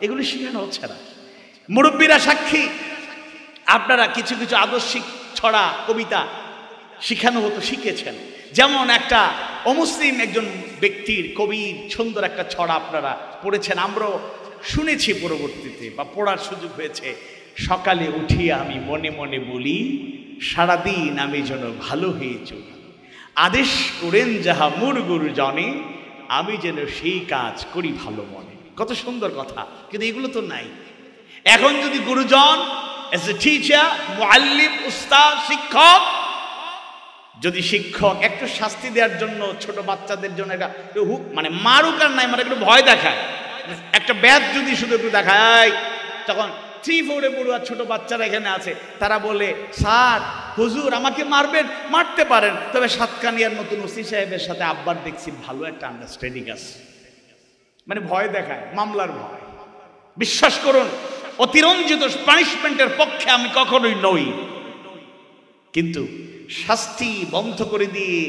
এগুলো শেখানো হচ্ছে না। মুরব্বীরা সাক্ষী, আপনারা কিছু কিছু আদর্শিক ছড়া কবিতা শিখানো হতো, শিখেছেন। যেমন একটা অমুসলিম একজন ব্যক্তির কবির সুন্দর একটা ছড়া আপনারা পড়েছেন, আমরাও শুনেছি পরবর্তীতে বা পড়ার সুযোগ হয়েছে। সকালে উঠিয়ে আমি মনে মনে বলি, সারাদিন আমি যেন ভালো হয়ে চলি, আদেশ করেন যাহা মোর গুরু জনে, আমি যেন সেই কাজ করি ভালো মনে। কত সুন্দর কথা, কিন্তু এগুলো তো নাই। এখন যদি গুরুজন এজ এ টিচার, মুআল্লিম, উস্তাদ, শিক্ষক, যদি শিক্ষক একটু শাস্তি দেওয়ার জন্য ছোট বাচ্চাদের জন্য একটা মানে মারুক আর নাই, মানে একটু ভয় দেখায়, একটা ব্যাধ যদি শুধু একটু দেখায়, তখন 3-4 পড়ুয়া ছোট বাচ্চারা এখানে আছে, তারা বলে স্যার হুজুর আমাকে মারবেন, মারতে পারেন, তবে সাতকানিয়ার নতুন ওসি সাহেবের সাথে আব্বার দেখছি ভালো একটা আন্ডারস্ট্যান্ডিং আছে। মানে ভয় দেখায়, মামলার ভয়। বিশ্বাস করুন, অতিরঞ্জিত পানিশমেন্টের পক্ষে আমি কখনোই নই, কিন্তু শাস্তি বন্ধ করে দিয়ে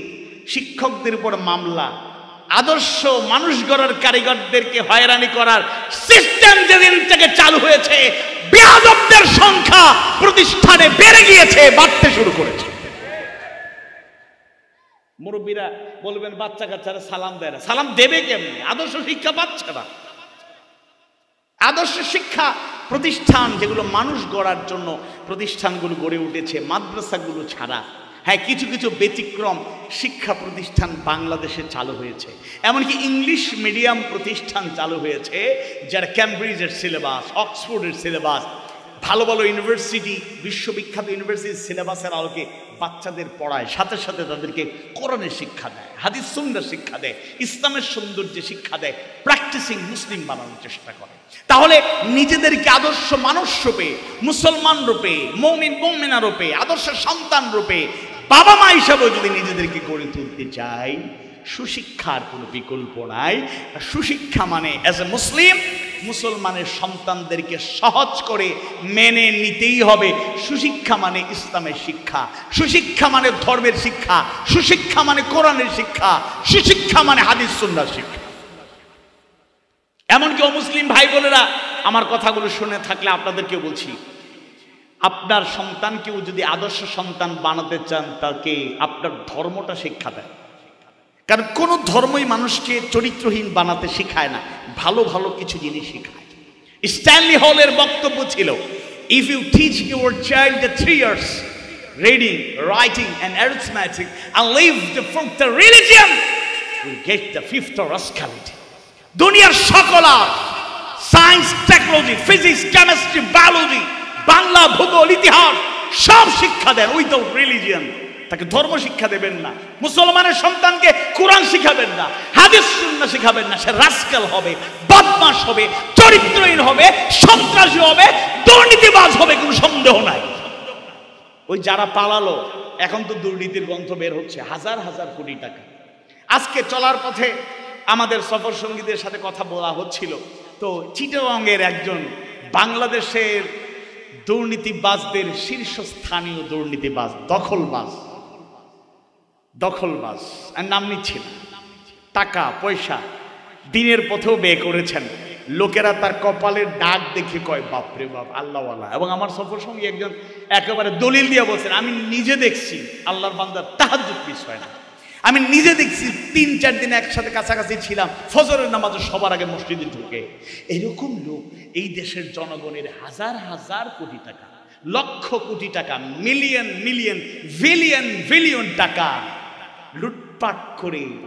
শিক্ষকদের উপর মামলা, আদর্শ মানুষ গড়ার কারিগরদেরকে হয়রানি করার সিস্টেম যেদিন থেকে চালু হয়েছে, বেয়াদবদের সংখ্যা প্রতিষ্ঠানে বেড়ে গিয়েছে, বাড়তে শুরু করেছে। মুরব্বীরা বলবেন বাচ্চা কাচ্চারা সালাম দেয় না, সালাম দেবে কেমনি? আদর্শ শিক্ষা পাচ্ছে না। আদর্শ শিক্ষা প্রতিষ্ঠান যেগুলো মানুষ গড়ার জন্য প্রতিষ্ঠানগুলো গড়ে উঠেছে, মাদ্রাসাগুলো ছাড়া, হ্যাঁ কিছু কিছু ব্যতিক্রম শিক্ষা প্রতিষ্ঠান বাংলাদেশে চালু হয়েছে। এমনকি ইংলিশ মিডিয়াম প্রতিষ্ঠান চালু হয়েছে, যারা ক্যামব্রিজের সিলেবাস, অক্সফোর্ডের সিলেবাস, ভালো ভালো ইউনিভার্সিটি, বিশ্ববিখ্যাত ইউনিভার্সিটির সিলেবাসের আলোকে বাচ্চাদের পড়ায়, সাথে সাথে তাদেরকে কোরআনের শিক্ষা দেয়, হাদিস সুন্নাহর শিক্ষা দেয়, ইসলামের সৌন্দর্যে শিক্ষা দেয়, প্র্যাকটিসিং মুসলিম বানানোর চেষ্টা করে। তাহলে নিজেদেরকে আদর্শ মানুষ রূপে, মুসলমান রূপে, মুমিন মুমিনা রূপে, আদর্শ সন্তান রূপে, বাবা মা হিসাবেও যদি নিজেদেরকে গড়ে তুলতে চাই, সুশিক্ষার কোনো বিকল্প নাই। সুশিক্ষা মানে অ্যাজ এ মুসলিম, মুসলমানের সন্তানদেরকে সহজ করে মেনে নিতেই হবে। সুশিক্ষা মানে ইসলামের শিক্ষা, সুশিক্ষা মানে ধর্মের শিক্ষা, সুশিক্ষা মানে কোরআনের শিক্ষা, সুশিক্ষা মানে হাদিস সুন্নাহর শিক্ষা। এমনকি অমুসলিম ভাই বোনেরা আমার কথাগুলো শুনে থাকলে আপনাদেরকে বলছি, আপনার সন্তানকেও যদি আদর্শ সন্তান বানাতে চান, তাকে আপনার ধর্মটা শিক্ষা দেয়। কারণ কোন ধর্মই মানুষকে চরিত্রহীন বানাতে শেখায় না, ভালো ভালো কিছু জিনিস শেখায়। স্ট্যানলি হলের বক্তব্য ছিল, if you teach your child 3 years reading, writing and arithmetic and leave the 4th religion, will get the 5th rascality. দুনিয়ার সকল science, technology, physics, chemistry, biology, Bangla, ভূগোল, ইতিহাস সব শিক্ষা দেন উইদাউট রিলিজিয়ন। তাকে ধর্ম শিক্ষা দেবেন না, মুসলমানের সন্তানকে কোরআন শিখাবেন না, হাদিস সুন্নাহ শিখাবেন না, সে রাস্কাল হবে, বদমাশ হবে, চরিত্রহীন হবে, সন্ত্রাসী হবে, দুর্নীতিবাজ হবে, কোনো সন্দেহ নাই। ওই যারা পালালো, এখন তো দুর্নীতির গন্ধ বের হচ্ছে, হাজার হাজার কোটি টাকা। আজকে চলার পথে আমাদের সফর সঙ্গীদের সাথে কথা বলা হচ্ছিল, তো চিটাগংয়ের একজন বাংলাদেশের দুর্নীতিবাজদের শীর্ষস্থানীয় দুর্নীতিবাজ, দখলবাজ আর নাম নিচ্ছি না, টাকা পয়সা দিনের পথেও ব্যয় করেছেন। লোকেরা তার কপালের দাগ দেখে কয় বাপরে বাপ, আল্লাহওয়ালা। এবং আমার সফর সঙ্গী একজন একেবারে দলিল দিয়ে বলছেন, আমি নিজে দেখছি আল্লাহর বান্দার তাহাজ্জুদ মিস হয় না, আমি নিজে দেখছি 3-4 দিন একসাথে কাছাকাছি ছিলাম, ফজরের নামাজে সবার আগে মসজিদে ঢুকে। এরকম লোক এই দেশের জনগণের হাজার হাজার কোটি টাকা, লক্ষ কোটি টাকা, মিলিয়ন মিলিয়ন বিলিয়ন বিলিয়ন টাকা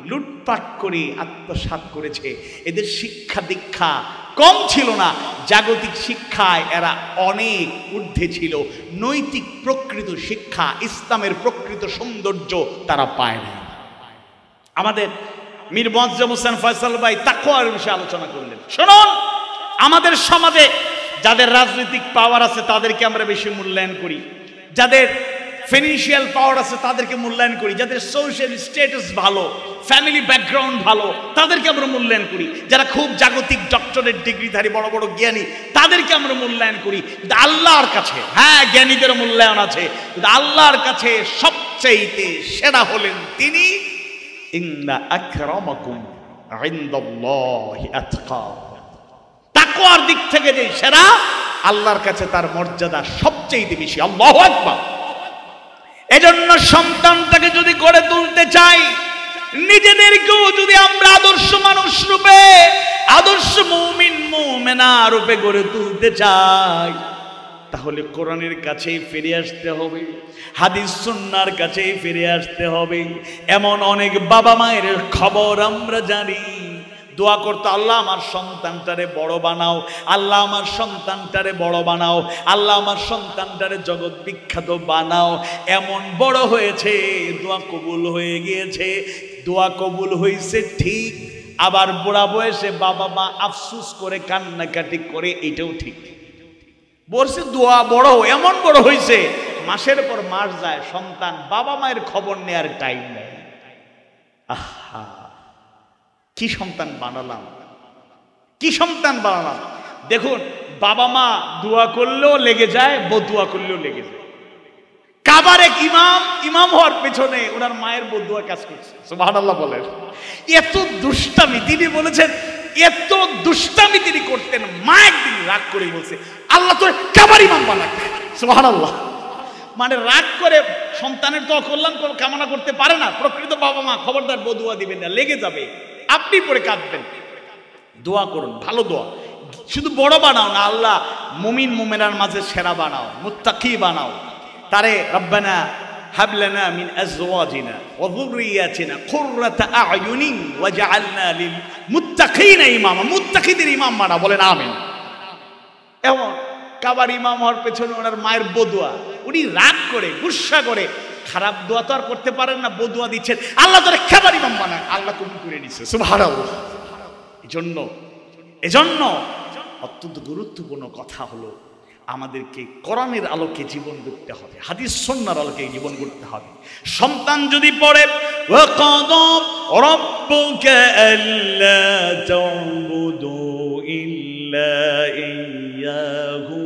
লুটপাট করে আত্মসাৎ করেছে। এদের শিক্ষা দীক্ষা কম ছিল না, জাগতিক শিক্ষায় এরা অনেক ঊর্ধ্বে ছিল। নৈতিক প্রকৃত শিক্ষা, ইসলামের প্রকৃত সৌন্দর্য তারা পায় না। আমাদের মীর মুয়াজ্জম হোসেন ফয়সাল ভাই তাকওয়ার বিষয়ে আলোচনা করলেন। শুনুন, আমাদের সমাজে যাদের রাজনৈতিক পাওয়ার আছে তাদেরকে আমরা বেশি মূল্যায়ন করি, যাদের ফিনান্সিয়াল পাওয়ার আছে তাদেরকে মূল্যায়ন করি, যাদের সোশ্যাল স্ট্যাটাস ভালো, ফ্যামিলি ব্যাকগ্রাউন্ড ভালো তাদেরকে আমরা মূল্যায়ন করি, যারা খুব জাগতিক ডক্টরেট ডিগ্রিধারী বড় বড় জ্ঞানী তাদেরকে আমরা মূল্যায়ন করি। কিন্তু আল্লাহর কাছে, হ্যাঁ জ্ঞানীদের মূল্যায়ন আছে, কিন্তু আল্লাহর কাছে সবচেয়ে সেরা হলেন তিনি। ইন্না আকরামাকুম ইনদাল্লাহি আতকাকুম। তাকওয়ার দিক থেকে যে সেরা, আল্লাহর কাছে তার মর্যাদা সবচেয়ে বেশি। আল্লাহু আকবার। এজন্য সন্তানটাকে যদি গড়ে তুলতে চাই, নিজেদেরকেও যদি আমরা আদর্শ মানুষ রূপে, আদর্শ মুমিন মুমিনা রূপে গড়ে তুলতে চাই, তাহলে কোরআনের কাছেই ফিরে আসতে হবে, হাদিস সুন্নাহর কাছেই ফিরে আসতে হবে। এমন অনেক বাবা মায়ের খবর আমরা জানি, দোয়া করতে, আল্লাহ আমার সন্তানটারে বড় বানাও, আল্লাহ আমার সন্তানটারে বড় বানাও, আল্লাহ আমার সন্তানটারে জগৎ বিখ্যাত বানাও। এমন বড় হয়েছে, দোয়া কবুল হয়ে গিয়েছে। দোয়া কবুল হয়েছে ঠিক, আবার বুড়া বয়সে বাবা মা আফসুস করে কান্নাকাটি করে, এটাও ঠিক। বলছে দোয়া বড়, এমন বড় হয়েছে মাসের পর মাস যায়, সন্তান বাবা মায়ের খবর নেয়ার টাইম নেই। আহা, কি সন্তান বানালাম, কি সন্তান বানালাম। দেখুন, বাবা মা দোয়া করলেও লেগে যায়, বদুয়া করলেও লেগে যায়। কাবার এক ইমাম হওয়ার পেছনে ওনার মায়ের বদুয়া কাজ করছে। সুবহানাল্লাহ বলেন। এত দুষ্টামি, তিনি বলেছেন এত দুষ্টামি তিনি করতেন, মা একদিন রাগ করে বলছে, আল্লাহ তোর কাবার ইমাম বানাবে। সুবহানাল্লাহ। মানে রাগ করে সন্তানের তো কল্যাণ কামনা করতে পারে না প্রকৃত বাবা মা, খবরদার বদুয়া দিবেন না, লেগে যাবে, আপনি পরে কাঁদবেন। দোয়া করুন, ভালো দোয়া। শুধু বড় বানাও না, আল্লাহ মুমিন মুমিনার মাঝে সেরা বানাও, মুত্তাকি বানাও। তারে রব্বানা হাব লানা মিন আজওয়াজিনা ওয়া যুররিয়াতিনা কুররাতা আ'য়ুনিন ওয়াজআলনা লিল মুত্তাকিনা ইমামা। মুত্তাকিদের ইমাম বানাও, বলেন আমিন। এমন কাবার ইমাম হওয়ার পেছনে ওনার মায়ের বদুয়া, উনি রাগ করে গুসা করে, খারাপ দোয়া তো আর করতে পারেন না, বদুয়া দিচ্ছেন, আল্লাহ তোরে কাবার ইমাম বানায়, আল্লাহ কবুল করে নিচ্ছে। সুবহানাল্লাহ। এজন্য অত্যন্ত গুরুত্বপূর্ণ কথা হলো, আমাদেরকে কোরআনের আলোকে জীবন গড়তে হবে, হাদিস সুন্নাহর আলোকে জীবন গড়তে হবে। সন্তান যদি পড়ে ওয়াকাদা রাব্বুকা আল্লা তা'বুদু ইল্লা ইয়্যাহু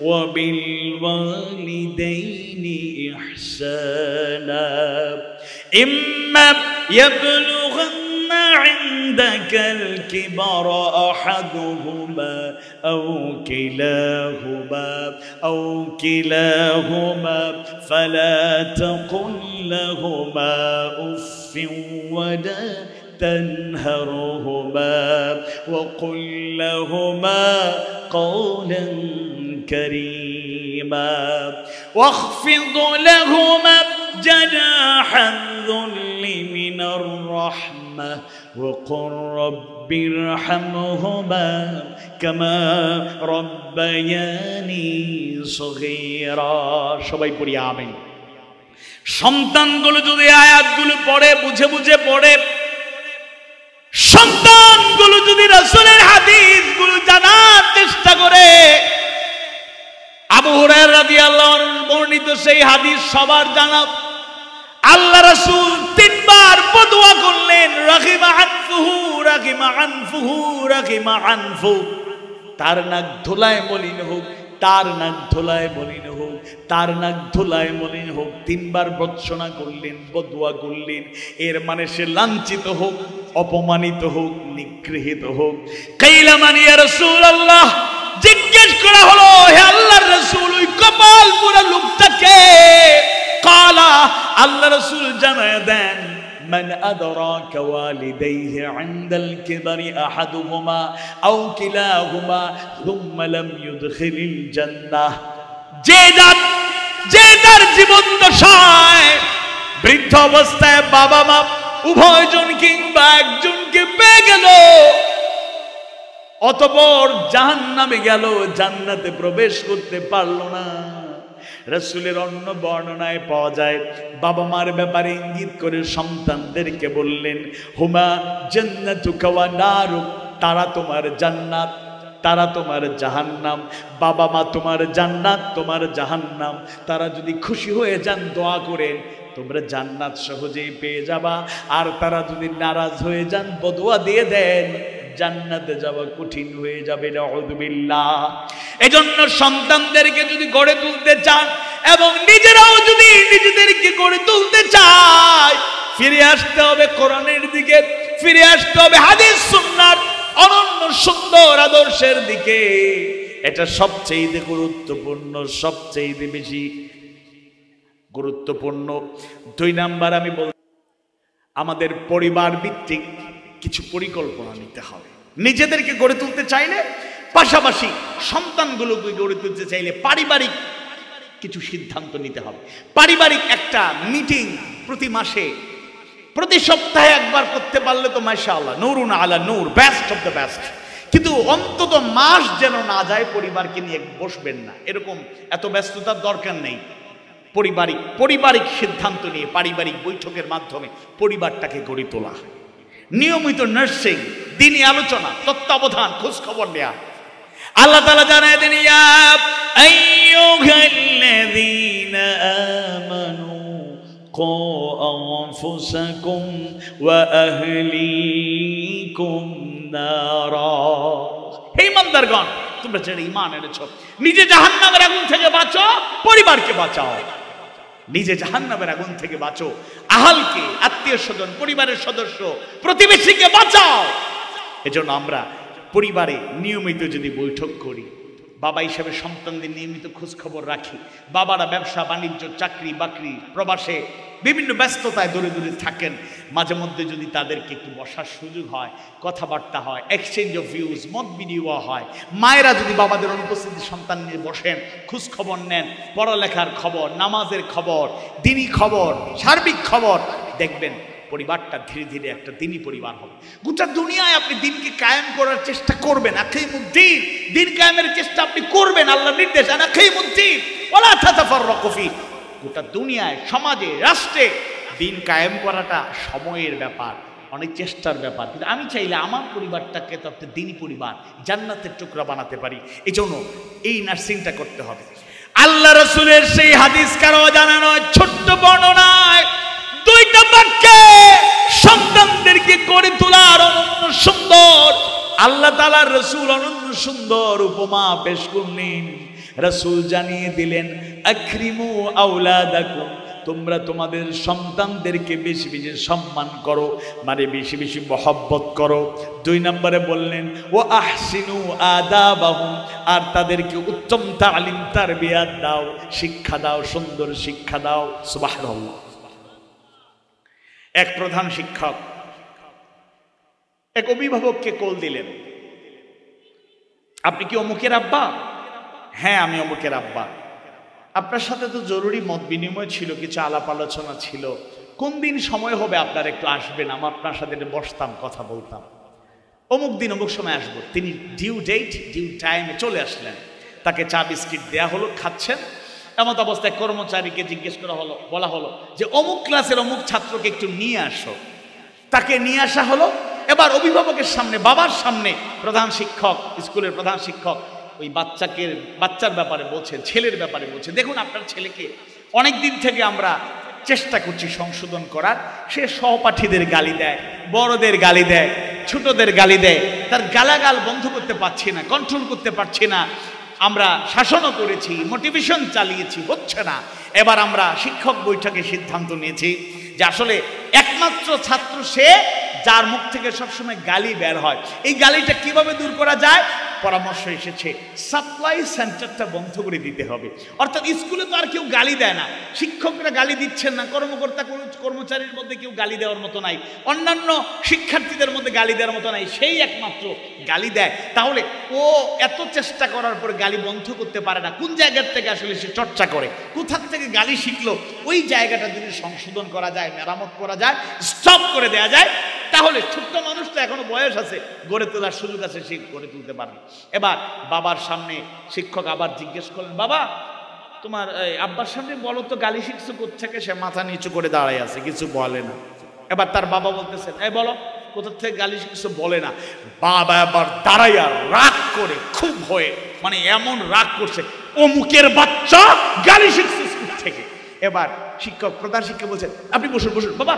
ওয়া বিল ওয়ালিদাইনি ইহসানা ইম্মা ইয়াবলুগান্না عندك الكبر أحدهما أو كلاهما فلا تقل لهما أف ولا تنهرهما وقل لهما قولا كريما واخفض لهما جناح الذل من الرحمة وقل رب ارحمهما كما ربياني صغيرا। সবাই পড়ি আমিন। সন্তানগুলো যদি আয়াতগুলো পড়ে, বুঝে বুঝে পড়ে, সন্তানগুলো যদি রাসূলের হাদিসগুলো জানার চেষ্টা করে, আবু হুরায়রা রাদিয়াল্লাহু আনহু বর্ণিত সেই হাদিস সবার জানা। আল্লাহ রাসূল তিনবার বদুয়া করলেন, রাগিমা আনফুহু রাগিমা আনফুহু রাগিমা আনফু। তার নাক ধুলায় মলিন হোক, তার নাক ধুলায় মলিন হোক, তার নাক ধুলায় মলিন হোক। তিনবার ভর্ৎসনা করলেন, বদুয়া করলেন। এর মানে সে লাঞ্ছিত হোক, অপমানিত হোক, নিগৃহীত হোক। কাইলা মান ইয়া রাসূলুল্লাহ, জিজ্ঞেস করা হলো, হে আল্লাহর রাসূল, ওই কপাল পুরা লোকটাকে? কালা, আল্লাহ রাসূল জানায় দেন, মান আদরাকা ওয়ালিদাইহি ইনদাল কিবারি আহাদুহুমা আও কিলাহুমা সুম্মা লাম ইউদখিলিল জান্নাহ। যে তার জীবন দশায় বৃদ্ধ অবস্থায় বাবা মা উভয়জন কিংবা একজনকে পেয়ে গেল, অতঃপর জাহান্নামে গেল, জান্নাতে প্রবেশ করতে পারল না, রাসূলের অন্য বর্ণনায় পাওয়া যায় বাবা মার ব্যাপারে ইঙ্গিত করে সন্তানদেরকে বললেন, হুমা জান্নাতুকা ওয়া নারুক, তারা তোমার জান্নাত, তারা তোমার জাহান্নাম। বাবা মা তোমার জান্নাত, তোমার জাহান্নাম। তারা যদি খুশি হয়ে যান দোয়া করেন, তোমরা জান্নাত সহজেই পেয়ে যাবা। আর তারা যদি নারাজ হয়ে যান বদুয়া দিয়ে দেন, জান্নাতে যাওয়া কঠিন হয়ে যাবে। নাউযুবিল্লাহ। এজন্য সন্তানদেরকে যদি গড়ে তুলতে চান এবং নিজেরাও যদি নিজেদেরকে গড়ে তুলতে চায়, ফিরে আসতে হবে কোরআনের দিকে, ফিরে আসতে হবে হাদিস সুন্নাহর অনন্য সুন্দর আদর্শের দিকে। এটা সবচেয়ে গুরুত্বপূর্ণ, সবচেয়ে বেশি গুরুত্বপূর্ণ। 2 নাম্বার আমি বল, আমাদের পরিবার ভিত্তিক কিছু পরিকল্পনা নিতে হবে। নিজেদেরকে গড়ে তুলতে চাইলে, পাশাপাশি সন্তানগুলোকে গড়ে তুলতে চাইলে পারিবারিক কিছু সিদ্ধান্ত নিতে হবে। পারিবারিক একটা মিটিং প্রতি মাসে, প্রতি সপ্তাহে একবার করতে পারলে তো মাশাআল্লাহ, নূরুন আলা নূর, বেস্ট অফ দ্য বেস্ট। কিন্তু অন্তত মাস যেন না যায় পরিবারকে নিয়ে বসবেন না, এরকম এত ব্যস্ততার দরকার নেই। পারিবারিক সিদ্ধান্ত নিয়ে পারিবারিক বৈঠকের মাধ্যমে পরিবারটাকে গড়ে তোলা, নিয়মিত নার্সিং, দিনী আলোচনা, তত্ত্বাবধান, খোঁজ খবর নেয়া। আল্লাহ তাআলা জানায় দেন, ইয়া আইয়ুহাল্লাযীনা আমানু কু আনফুসাকুম ওয়া আহলিকুম নারা। হে ইমানদারগণ, তোমরা যারা ঈমান এনেছো, নিজে জাহান্নামের আগুন থেকে বাঁচো, পরিবারকে বাঁচাও। নিজে জাহান্নামের আগুন থেকে বাঁচো, আহালকে, আত্মীয় স্বজন, পরিবারের সদস্য, প্রতিবেশীকে বাঁচাও। এজন্য আমরা পরিবারে নিয়মিত যদি বৈঠক করি, বাবা হিসেবে সন্তানদের নিয়মিত খোঁজ খবর রাখি। বাবারা ব্যবসা বাণিজ্য, চাকরি বাকরি, প্রবাসে বিভিন্ন ব্যস্ততায় দূরে দূরে থাকেন, মাঝে মধ্যে যদি তাদেরকে একটু বসার সুযোগ হয়, কথাবার্তা হয়, এক্সচেঞ্জ অফ ভিউজ, মত বিনিময় হয়। মায়েরা যদি বাবাদের অনুপস্থিতি সন্তান নিয়ে বসেন, খোঁজ খবর নেন, পড়ালেখার খবর, নামাজের খবর, দ্বীনি খবর, সার্বিক খবর, দেখবেন পরিবারটা ধীরে ধীরে একটা দ্বীনি পরিবার হবে। গোটা দুনিয়ায় আপনি দিনকে কায়েম করার চেষ্টা করবেন, আকিমুদ্দিন, দিন কায়েমের চেষ্টা আপনি করবেন, আল্লাহর নির্দেশ, আকিমুদ্দিন ওয়ালা তাতাফাররাকু ফি। গোটা দুনিয়ায়, সমাজে, রাষ্ট্রে দিন কায়েম করাটা সময়ের ব্যাপার, অনেক চেষ্টার ব্যাপার। কিন্তু আমি চাইলে আমার পরিবারটাকে তো একটা দ্বীনি পরিবার, জান্নাতের টুকরা বানাতে পারি। এই জন্য এই নার্সিংটা করতে হবে। আল্লাহ রাসূলের সেই হাদিস কারো জানা নয়, ছোট্ট বর্ণনায় 2টা বাক্যে সন্তানদেরকে গড়ে তোলার অনন্য সুন্দর, আল্লাহ তাআলার রাসূল অনন্য সুন্দর উপমা পেশ করলেন। রাসূল জানিয়ে দিলেন, আকরিমু আওলাদাকুম, তোমরা তোমাদের সন্তানদেরকে বেশি বেশি সম্মান করো, মানে বেশি বেশি মহব্বত করো। 2 নম্বরে বললেন, ও আহসিনু আদাবাহুম, আর তাদেরকে উত্তম তালিম, তারবিয়াত দাও, শিক্ষা দাও, সুন্দর শিক্ষা দাও। সুবহানাল্লাহ। এক প্রধান শিক্ষক এক অভিভাবককে কল দিলেন, আপনি কি অমুকের আব্বা? হ্যাঁ, আমি অমুকের আব্বা। আপনার সাথে তো জরুরি মত বিনিময় ছিল, কিছু আলাপ আলোচনা ছিল, কোন দিন সময় হবে আপনার একটু আসবেন, আমি আপনার সাথে বসতাম, কথা বলতাম। অমুক দিন অমুক সময় আসবো। তিনি ডিউ ডেট, ডিউ টাইমে চলে আসলেন। তাকে চা বিস্কিট দেয়া হলো, খাচ্ছেন। এমত অবস্থায় কর্মচারীকে জিজ্ঞেস করা হলো, বলা হলো যে অমুক ক্লাসের অমুক ছাত্রকে একটু নিয়ে আসো। তাকে নিয়ে আসা হলো। এবার অভিভাবকের সামনে, বাবার সামনে প্রধান শিক্ষক, স্কুলের প্রধান শিক্ষক ওই বাচ্চার ব্যাপারে বলছেন, ছেলের ব্যাপারে বলছেন, দেখুন আপনার ছেলেকে অনেক দিন থেকে আমরা চেষ্টা করছি সংশোধন করার, সে সহপাঠীদের গালি দেয়, বড়দের গালি দেয়, ছোটদের গালি দেয়, তার গালাগাল বন্ধ করতে পারছি না, কন্ট্রোল করতে পারছি না। আমরা শাসনও করেছি, মোটিভেশন চালিয়েছি, হচ্ছে না। এবার আমরা শিক্ষক বৈঠকে সিদ্ধান্ত নিয়েছি যে আসলে একমাত্র ছাত্র সে যার মুখ থেকে সবসময় গালি বের হয়। এই গালিটা কিভাবে দূর করা যায়? পরামর্শ এসেছে সাপ্লাই সেন্টারটা বন্ধ করে দিতে হবে। অর্থাৎ স্কুলে তো আর কেউ গালি দেয় না, শিক্ষকরা গালি দিচ্ছেন না, কর্মকর্তা কর্মচারীর মধ্যে কেউ গালি দেওয়ার মতো নাই, অন্যান্য শিক্ষার্থীদের মধ্যে গালি দেওয়ার মতো নাই, সেই একমাত্র গালি দেয়। তাহলে ও এত চেষ্টা করার পর গালি বন্ধ করতে পারে না, কোন জায়গার থেকে আসলে সে চর্চা করে, কোথার থেকে গালি শিখলো, ওই জায়গাটা যদি সংশোধন করা যায়, মেরামত করা যায়, স্টপ করে দেওয়া যায়, তাহলে ছোট্ট মানুষ তো এখনো বয়স আছে, গড়ে তোলার সুযোগ আছে, সে গড়ে তুলতে পারবে। এবার বাবার সামনে শিক্ষক আবার জিজ্ঞেস করলেন, বাবা তোমার আব্বার সামনে বলো তো গালি শিখছো কোত্থেকে? সে মাথা নিচু করে দাঁড়ায় আছে, কিছু বলে না। এবার তার বাবা বলতেছেন, এই বলো কোথা থেকে গালি শিখছো? বলে না। বাবা এবার দাঁড়াইয়া রাগ করে খুব হয়ে, মানে এমন রাগ করছে, অমুকের বাচ্চা গালি শিখছো স্কুল থেকে। এবার শিক্ষক, প্রধান শিক্ষক বলছেন, আপনি বসুন বসুন বাবা,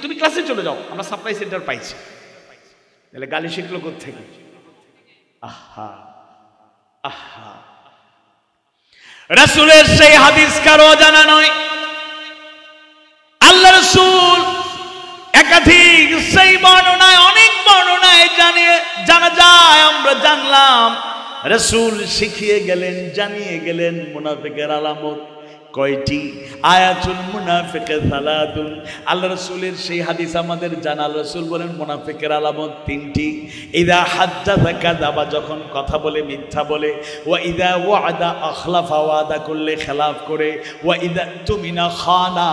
তুমি ক্লাসে চলে যাও, আমরা সাপ্লাই সেন্টার পাইছি। তাহলে গালি শিখলো কোত্থেকে? আহা আহা, রাসূলের সেই হাদিস কারো জানা নয়। আল্লাহ রাসূল একাধিক সেই বর্ণনায়, অনেক বর্ণনায় জানা যায়, আমরা জানলাম রাসূল শিখিয়ে গেলেন, জানিয়ে গেলেন মুনাফিকের আলামত কয়টি। আয়াতুল মুনাফিকে সালাতুন। আল্লাহ রাসূলের সেই হাদিস আমাদের জানা। আল্লাহ রাসূল বলেন মুনাফিকের আলামত তিনটি। ইদা হাদ্দাসা কাযাবা, যখন কথা বলে মিথ্যা বলে। ওয়া ইদা ওয়াদা আখলাফা, ওয়াদা করলে খেলাফ করে। ওয়া ইদা তুমিনা খানা,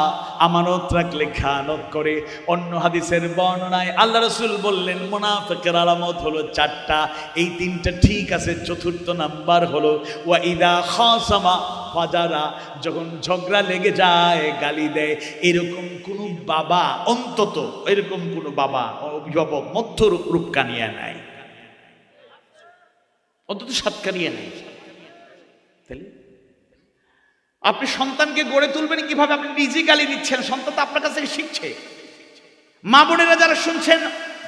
আমানত রাখলে খেয়ানত করে। অন্য হাদিসের বর্ণনায় আল্লাহ রাসূল বললেন মুনাফিকের আলামত হলো চারটা, এই তিনটা ঠিক আছে, চতুর্থ নাম্বার হলো ওয়া ইদা খাসামা ফাজারা, যখন ঝগড়া লেগে যায় গালি দেয়। এরকম কোনো বাবা, অন্তত এরকম কোনো বাবা অভিভাবক মধ্য রূপকানিয়া নাই, অন্তত সাতকানিয়া নাই। তাহলে আপনি সন্তানকে গড়ে তুলবেন কিভাবে? আপনি নিজে গালি দিচ্ছেন, সন্তান তো আপনার কাছে শিখছে। মা বোনেরা যারা শুনছেন,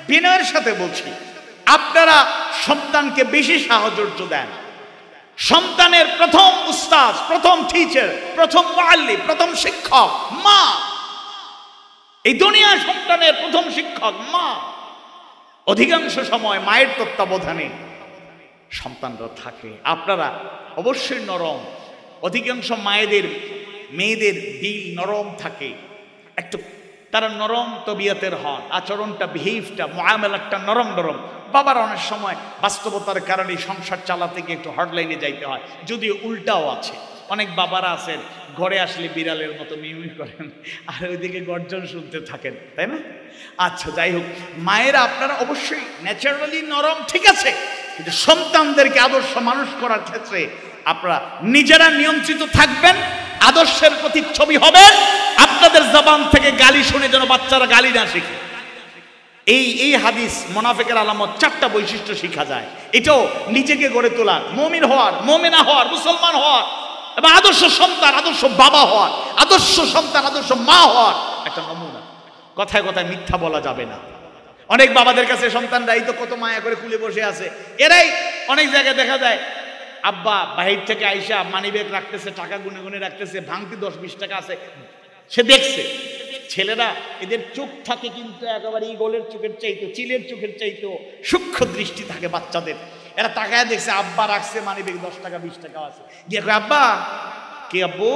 বিনয়ের সাথে বলছি, আপনারা সন্তানকে বেশি সাহচর্য দেন। সন্তানের প্রথম উস্তাদ, প্রথম টিচার, প্রথম মুআল্লিম, প্রথম শিক্ষক মা। এই দুনিয়ার সন্তানের প্রথম শিক্ষক মা। অধিকাংশ সময় মায়ের তত্ত্বাবধানে সন্তানরা থাকে। আপনারা অবশ্যই নরম, অধিকাংশ মেয়েদের দিল নরম থাকে, একটু তারা নরম তবিয়তের হন, আচরণটা, বিহেভটা, মুআমালাটা নরম নরম। বাবার অনেক সময় বাস্তবতার কারণে সংসার চালাতে গিয়ে একটু হার্ডলাইনে যাইতে হয়, যদিও উল্টাও আছে। অনেক বাবারা আছেন ঘরে আসলে বিড়ালের মতো মিউই করেন আর ওইদিকে গর্জন শুনতে থাকেন, তাই না? আচ্ছা, যাই হোক, মায়েরা আপনারা অবশ্যই ন্যাচারালি নরম, ঠিক আছে, কিন্তু সন্তানদেরকে আদর্শ মানুষ করার ক্ষেত্রে আপনারা নিজেরা নিয়ন্ত্রিত থাকবেন, আদর্শের প্রতিচ্ছবি হবেন। আপনাদের জবান থেকে গালি শুনে যেন বাচ্চারা গালি না শিখে। এই হাদিস মুনাফিকের আলামত চারটা বৈশিষ্ট্য শিখা যায়। এটাও নিজেকে গড়ে তোলার, মুমিন হওয়ার, মুমিনা হওয়ার, মুসলমান হওয়ার এবং আদর্শ সন্তান, আদর্শ বাবা হওয়ার, আদর্শ সন্তান, আদর্শ মা হওয়ার একটা নমুনা। কথায় কথায় মিথ্যা বলা যাবে না। অনেক বাবাদের কাছে সন্তানরা এই তো কত মায়া করে কুলে বসে আছে, এরাই অনেক জায়গায় দেখা যায় আব্বা বাহির থেকে আইসা মানিব্যাগ রাখতেছে, টাকা গুনে গুনে রাখতেছে, ভাঙতি 10-20 টাকা আছে, সে দেখছে। ছেলেরা এদের চোখ থাকে কিন্তু একেবারে ঈগলের চোখের চাইতো, চিলের চোখের চাইতো সূক্ষ্ম দৃষ্টি থাকে বাচ্চাদের। এরা তাকায় দেখছে আব্বা রাখছে মানিব্যাগ 10 টাকা 20 টাকা আছে, গিয়ে কয় আব্বা, কে আব্বু,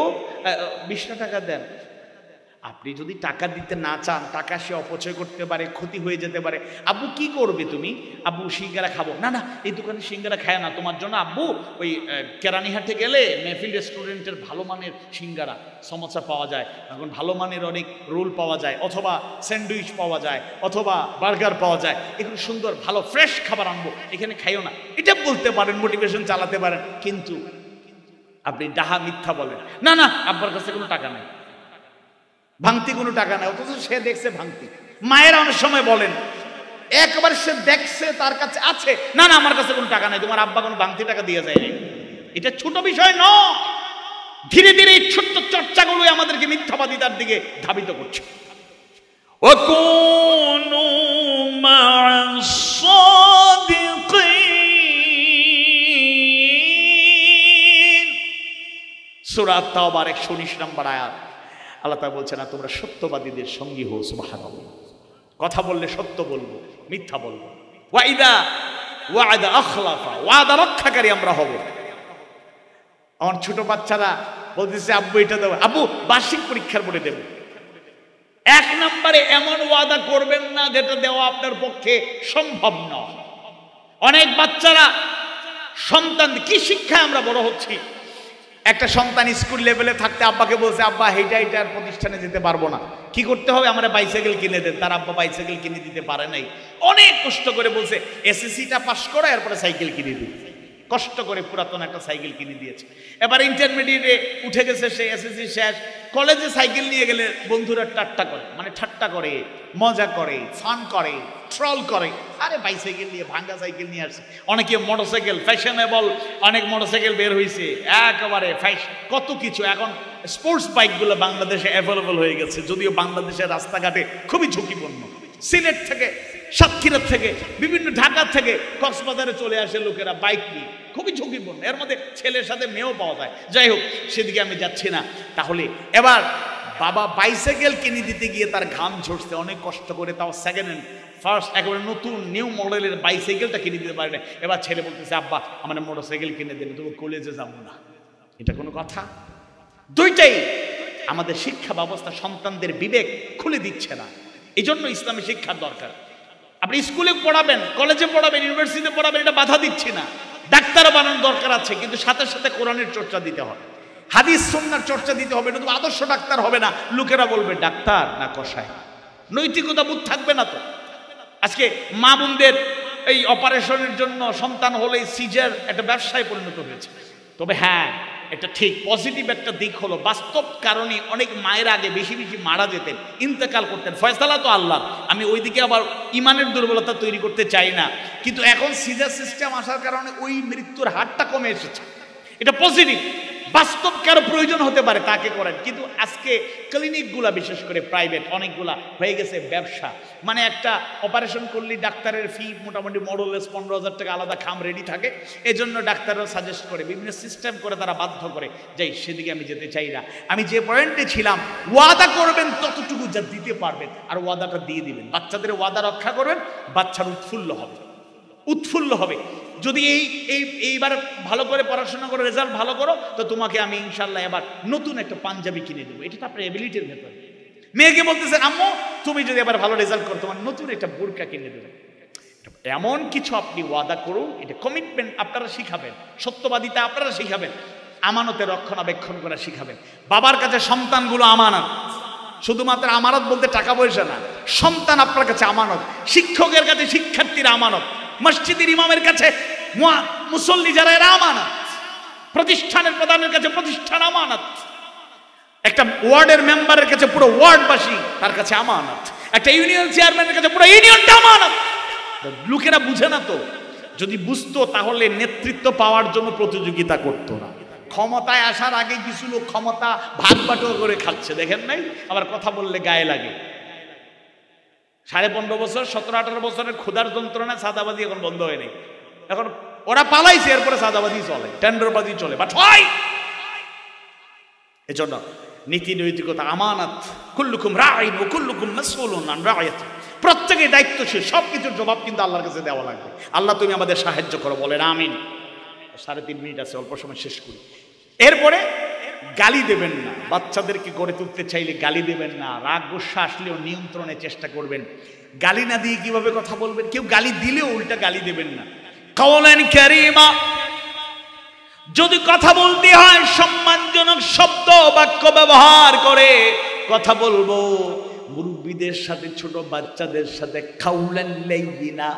20 টাকা দেন। আপনি যদি টাকা দিতে না চান, টাকা সে অপচয় করতে পারে, ক্ষতি হয়ে যেতে পারে। আব্বু কি করবে তুমি? আব্বু সিঙ্গারা খাবো। না না, এই দোকানে সিঙ্গারা খায় না, তোমার জন্য আব্বু ওই কেরানীহাটে গেলে মেহফিল রেস্টুরেন্টের ভালো মানের সিঙ্গারা, সমোসা পাওয়া যায়, এখন ভালো মানের অনেক রোল পাওয়া যায়, অথবা স্যান্ডউইচ পাওয়া যায়, অথবা বার্গার পাওয়া যায়, এগুলো সুন্দর ভালো ফ্রেশ খাবার আনবো, এখানে খাইও না। এটা বলতে পারেন, মোটিভেশন চালাতে পারেন, কিন্তু আপনি ডাহা মিথ্যা বলেন, না না আব্বার কাছে কোনো টাকা নেই, ভাঙতি কোনো টাকা নেই, অথচ সে দেখছে ভাঙতি। মায়েরা অনেক সময় বলেন, একবার সে দেখছে তার কাছে আছে, না না আমার কাছে কোনো টাকা নেই, তোমার আব্বা কোনো ভাঙতি টাকা দিয়ে যায়নি। এটা ছোট বিষয় নয়। ধীরে ধীরে এই ছোট্ট চর্চাগুলো আমাদেরকে মিথ্যাবাদিতার দিকে ধাবিত করছে। সূরা তাওবার 119 নম্বর আয়াত, আল্লাহ তাআলা বলছেন, না তোমরা সত্যবাদীদের সঙ্গী হও। সুবহানাল্লাহ। কথা বললে সত্য বলবো, মিথ্যা বলবো। ওয়াইদা ওয়াদা আখলাফা, ওয়াদা রক্ষাকারী আমরা হব। আমার ছোট বাচ্চারা বলতেছে আব্বু এটা দেবো, আব্বু বার্ষিক পরীক্ষার পরে দেবো। 1 নম্বরে এমন ওয়াদা করবেন না যেটা দেওয়া আপনার পক্ষে সম্ভব নয়। অনেক বাচ্চারা সন্তান, কি শিক্ষায় আমরা বড় হচ্ছি। একটা সন্তান স্কুল লেভেলে থাকতে আব্বাকে বলছে, আব্বা এইটার প্রতিষ্ঠানে যেতে পারবো না, কি করতে হবে, আমরা বাইসাইকেল কিনে দেন। তার আব্বা বাইসাইকেল কিনে দিতে পারে নাই, অনেক কষ্ট করে বলছে এসএসসিটা পাস করো, এরপরে সাইকেল কিনে দিই। কষ্ট করে পুরাতন একটা সাইকেল কিনে দিয়েছে। এবার ইন্টারমিডিয়েটে উঠে গেছে, সে এসএসসি শেষ, কলেজে সাইকেল নিয়ে গেলে বন্ধুরা ঠাট্টা করে, মানে ঠাট্টা করে, মজা করে, ফান করে, ট্রল করে, আরে বাইসাইকেল নিয়ে, ভাঙ্গা সাইকেল নিয়ে আসছে। অনেকে মোটরসাইকেল, ফ্যাশনেবল অনেক মোটরসাইকেল বের হয়েছে, একেবারে কত কিছু। এখন স্পোর্টস বাইকগুলো বাংলাদেশে অ্যাভেলেবল হয়ে গেছে, যদিও বাংলাদেশের রাস্তাঘাটে খুবই ঝুঁকিপূর্ণ। সিলেট থেকে, সাতক্ষীরা থেকে, বিভিন্ন ঢাকা থেকে কক্সবাজারে চলে আসে লোকেরা বাইক নিয়ে, খুবই ঝুঁকিপূর্ণ। এর মধ্যে ছেলের সাথে মেয়েও পাওয়া যায়। যাই হোক, সেদিকে আমি যাচ্ছি না। তাহলে এবার বাবা বাইসাইকেল কিনে দিতে গিয়ে তার ঘাম ঝরছে অনেক কষ্ট করে, তাও সেকেন্ড হ্যান্ড, ফার্স্ট একেবারে নতুন নিউ মডেলের বাইসাইকেলটা কিনে দিতে পারে না। এবার ছেলে বলতেছে, আব্বা আমার মোটরসাইকেল কিনে দেবে, তবু কলেজে যাবো না। এটা কোনো কথা? দুইটাই আমাদের শিক্ষা ব্যবস্থা সন্তানদের বিবেক খুলে দিচ্ছে না। এই জন্য ইসলামী শিক্ষার দরকার। আপনি স্কুলে পড়াবেন, কলেজে পড়াবেন, ইউনিভার্সিটিতে পড়াবেন, এটা বাধা দিচ্ছি না। ডাক্তার বানানোর দরকার আছে, কিন্তু সাথে সাথে কোরআনের চর্চা দিতে হবে, হাদিস সুন্নাহর চর্চা দিতে হবে। এটা তো আদর্শ ডাক্তার হবে না, লোকেরা বলবে ডাক্তার না কসাই, নৈতিকতা বোধ থাকবে না তো। আজকে মা বোনদের এই অপারেশনের জন্য সন্তান হলেই সিজার একটা ব্যবসায় পরিণত হয়েছে। তবে হ্যাঁ, এটা ঠিক, পজিটিভ একটা দিক হলো বাস্তব কারণে অনেক মায়ের আগে বেশি বেশি মারা যেতেন, ইন্তেকাল করতেন। ফয়সালা তো আল্লাহ, আমি ওইদিকে আবার ইমানের দুর্বলতা তৈরি করতে চাই না। কিন্তু এখন সিজার সিস্টেম আসার কারণে ওই মৃত্যুর হারটা কমে এসেছে, এটা পজিটিভ। বাস্তব কারো প্রয়োজন হতে পারে তাকে করেন, কিন্তু আজকে ক্লিনিকগুলা বিশেষ করে প্রাইভেট অনেকগুলা হয়ে গেছে ব্যবসা। মানে একটা অপারেশন করলে ডাক্তারের ফি মোটামুটি মডেলেস 15,000 টাকা আলাদা খাম রেডি থাকে। এজন্য ডাক্তাররা সাজেস্ট করে, বিভিন্ন সিস্টেম করে তারা বাধ্য করে। যাই, সেদিকে আমি যেতে চাই না। আমি যে পয়েন্টে ছিলাম, ওয়াদা করবেন ততটুকু যা দিতে পারবেন, আর ওয়াদাটা দিয়ে দিবেন। বাচ্চাদের ওয়াদা রক্ষা করবেন, বাচ্চার উৎফুল্ল হবে, উৎফুল্ল হবে। যদি এইবার ভালো করে পড়াশোনা করে রেজাল্ট ভালো করো, তো তোমাকে আমি ইনশাল্লাহ এবার নতুন একটা পাঞ্জাবি কিনে দেবো। এটা তো আপনার এবিলিটির ভেতরে। মেয়েকে বলতেছেন, আম্মু তুমি যদি এবার ভালো রেজাল্ট করো, তোমার নতুন একটা বোরকা কিনে দেবো। এমন কিছু আপনি ওয়াদা করুন, এটা কমিটমেন্ট আপনারা শিখাবেন, সত্যবাদিতা আপনারা শিখাবেন, আমানতের রক্ষণাবেক্ষণ করা শিখাবেন। বাবার কাছে সন্তানগুলো আমানত, শুধুমাত্র আমানত বলতে টাকা পয়সা না, সন্তান আপনার কাছে আমানত, শিক্ষকের কাছে শিক্ষার্থীরা আমানত, মসজিদের ইমামের কাছে মুসল্লি যারা এরা আমানত, প্রতিষ্ঠানের প্রধানের কাছে প্রতিষ্ঠান আমানত, একটা ওয়ার্ডের মেম্বারের কাছে পুরো ওয়ার্ডবাসী তার কাছে আমানত, একটা ইউনিয়ন চেয়ারম্যানের কাছে পুরো ইউনিয়নটা আমানত। লোকেরা বুঝে না তো, যদি বুঝতো তাহলে নেতৃত্ব পাওয়ার জন্য প্রতিযোগিতা করতো না। ক্ষমতায় আসার আগে কিছু লোক ক্ষমতা ভাগ বাটো করে খাচ্ছে, দেখেন নাই? আবার কথা বললে গায়ে লাগে। 15.5 বছর, 17-18 বছরের ক্ষুধার যন্ত্রণা, সাদাবাজি এখন বন্ধ হয়নি। এখন ওরা পালাইছে, এরপরে সাদাবাজি চলে, টেন্ডারবাজি চলে, বাট হয়। এজন্য নীতি নৈতিকতা, আমানত, কুল্লুকুম রাঈন ওয়া কুল্লুকুম মাসউলুন আন রাইয়াতি, প্রত্যেকে দায়িত্বশীল, সবকিছুর জবাব কিন্তু আল্লাহর কাছে দেওয়া লাগবে। আল্লাহ তুমি আমাদের সাহায্য করো, বলেন আমিন। 3.5 মিনিট আছে, অল্প সময় শেষ করি। এরপরে গালি দেবেন না, বাচ্চাদেরকে গড়ে তুলতে চাইলে গালি দেবেন না। রাগ গুসা আসলেও নিয়ন্ত্রণের চেষ্টা করবেন। গালি না দিয়ে কিভাবে কথা বলবেন? কেউ গালি দিলেও উল্টা গালি দেবেন না। কাওলান কারীমা, যদি কথা বলতে হয় সম্মানজনক শব্দ বাক্য ব্যবহার করে কথা বলবো। মুরব্বীদের সাথে, ছোট বাচ্চাদের সাথে কাওলান লাইয়িনা,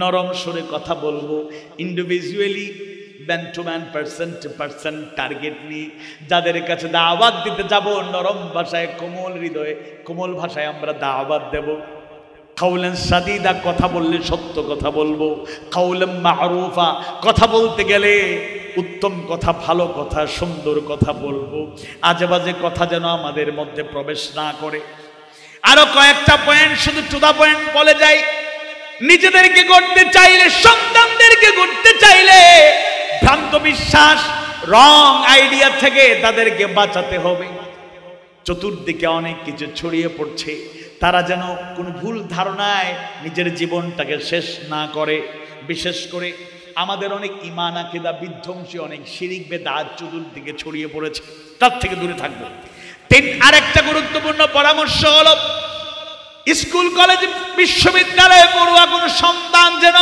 নরম সুরে কথা বলবো। Individually, man to man, person to person target নিয়ে যাদের কাছে দাওয়াত দিতে যাব, নরম ভাষায়, কোমল হৃদয়ে, কোমল ভাষায় আমরা দাওয়াত দেব। কাওলান সাদীদা, কথা বললে সত্য কথা বলবো। কাওলান মারুফা, কথা বলতে গেলে উত্তম কথা, ভালো কথা, সুন্দর কথা বলবো। আজে বাজে কথা যেন আমাদের মধ্যে প্রবেশ না করে। আরো কয়েকটা পয়েন্ট, শুধু টু দা পয়েন্ট বলে যাই। নিজেদেরকে গড়তে চাইলে, সন্তানদেরকে গড়তে চাইলে ভ্রান্ত বিশ্বাস, রং আইডিয়া থেকে তাদেরকে বাঁচাতে হবে। চতুর্দিকে অনেক কিছু ছড়িয়ে পড়ছে, তারা যেন কোনো ভুল ধারণায় নিজের জীবনটাকে শেষ না করে। বিশেষ করে আমাদের অনেক ঈমান আকীদা বিধ্বংসী, অনেক শিরিক বেদাত চতুর্দিকে ছড়িয়ে পড়েছে, তার থেকে দূরে থাকবো। আরেকটা গুরুত্বপূর্ণ পরামর্শ হলো, স্কুল কলেজ বিশ্ববিদ্যালয়ে পড়ুয়া কোন সন্তান যেন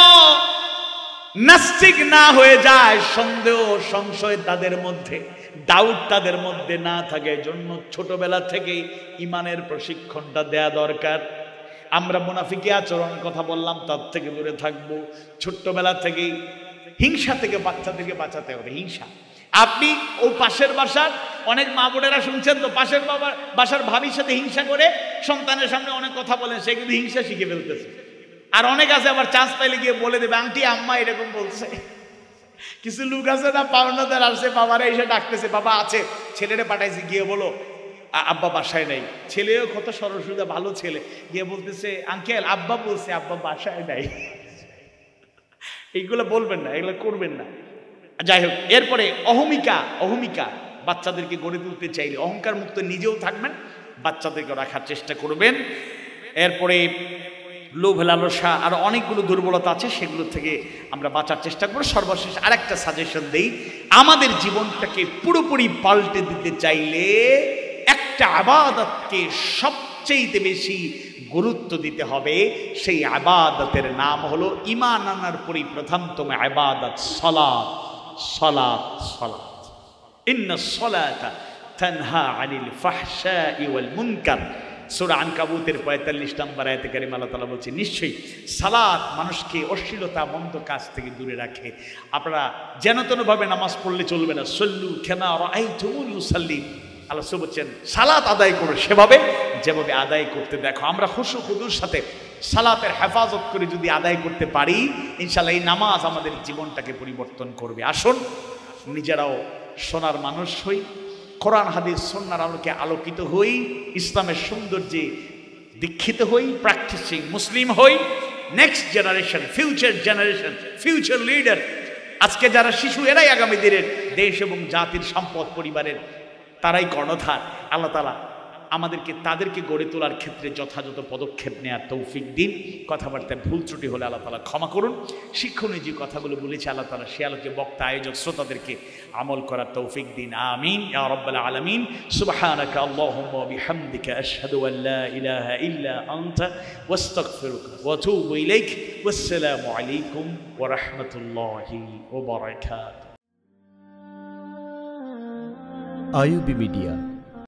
নাস্তিক না হয়ে যায়, সন্দেহ সংশয় তাদের মধ্যে, ডাউট তাদের মধ্যে না থাকে। জন্য ছোটবেলা থেকেই ইমানের প্রশিক্ষণটা দেয়া দরকার। আমরা মুনাফিকি আচরণের কথা বললাম, তার থেকে দূরে থাকবো। ছোট্টবেলা থেকেই হিংসা থেকে বাচ্চাদেরকে বাঁচাতে হবে। হিংসা, আপনি ও পাশের বাসার অনেক মা বোনেরা শুনছেন তো, পাশের বাসার ভাবির সাথে হিংসা করে সন্তানের সামনে অনেক কথা বলেন, সে কিন্তু হিংসা শিখে ফেলতেছে। আর অনেক আছে আবার চান্স পাইলে গিয়ে বলে দেবে, আন্টি আম্মা এরকম বলছে। কিছু লোক আছে না, পাওনাদার আসছে, বাবারা এসে ডাকতেছে, বাবা আছে, ছেলেরে পাঠাইছে, গিয়ে বলো আব্বা বাসায় নাই। ছেলেও কত সরসুদা ভালো ছেলে, গিয়ে বলতেছে আঙ্কেল আব্বা বলছে আব্বা বাসায় নাই। এইগুলো বলবেন না, এগুলো করবেন না। যাই হোক, এরপরে অহমিকা বাচ্চাদেরকে গড়ে তুলতে চাইলে অহংকার মুক্ত নিজেও থাকবেন, বাচ্চাদেরকে রাখার চেষ্টা করবেন। এরপরে লোভ লালসা আর অনেকগুলো দুর্বলতা আছে, সেগুলো থেকে আমরা বাঁচার চেষ্টা করব। সর্বশেষ আরেকটা সাজেশন দেই, আমাদের জীবনটাকে পুরোপুরি পাল্টে দিতে চাইলে একটা ইবাদতকে সবচেয়ে বেশি গুরুত্ব দিতে হবে। সেই ইবাদতের নাম হলো, ঈমান আনার পরই প্রথমতম ইবাদত সালাত। সালাত সালাত ইন্নাস সালাতা তানহা আনিল ফাহশাই ওয়াল মুনকার। সূরা আনকাবুতের ৪৫ নম্বর আয়াতে কারিমা আল্লাহ তাআলা বলছে, নিশ্চয়ই সালাত মানুষকে অশ্লীলতা মন্দ কাজ থেকে দূরে রাখে। আপনারা যেন তেনভাবে নামাজ পড়লে চলবে না। সল্লু কামা রাআইতুমুনি উসাল্লি, আল্লাহ বলছেন সালাত আদায় করো সেভাবে যেভাবে আদায় করতে দেখো। আমরা খুশু খুদুর সাথে সালাতের হেফাজত করে যদি আদায় করতে পারি, ইনশাআল্লাহ এই নামাজ আমাদের জীবনটাকে পরিবর্তন করবে। আসুন নিজেরাও সোনার মানুষ হই, কোরআন হাদিস সুন্নাহর আলোকে আলোকিত হই, ইসলামের সৌন্দর্যে দীক্ষিত হই, প্র্যাকটিসিং মুসলিম হই। নেক্সট জেনারেশন, ফিউচার লিডার, আজকে যারা শিশু, এরাই আগামী দিনের দেশ এবং জাতির সম্পদ, পরিবারের তারাই কর্ণধার। আল্লাহ তাআলা আমাদেরকে তাদেরকে গড়ে তোলার ক্ষেত্রে যথাযথ পদক্ষেপ নেওয়ার তৌফিক দিন। কথাবার্তায় ভুল ত্রুটি হলে আল্লাহ তাআলা ক্ষমা করুন। শিক্ষণীয় যে কথাগুলো বলেছে আল্লাহ তাআলা সে আলোকে বক্তা, আয়োজক, শ্রোতাদেরকে আমল করার তৌফিক দিন। আমিন ইয়া রাব্বাল আলামিন। সুবহানাকা আল্লাহুম্মা ওয়া বিহামদিকা আশহাদু আল লা ইলাহা ইল্লা আনতা ওয়াস্তাগফিরুকা ওয়া আতুবু ইলাইক। ওয়াসসালামু আলাইকুম ওয়া রাহমাতুল্লাহি ওয়া বারাকাতুহু।
IUB media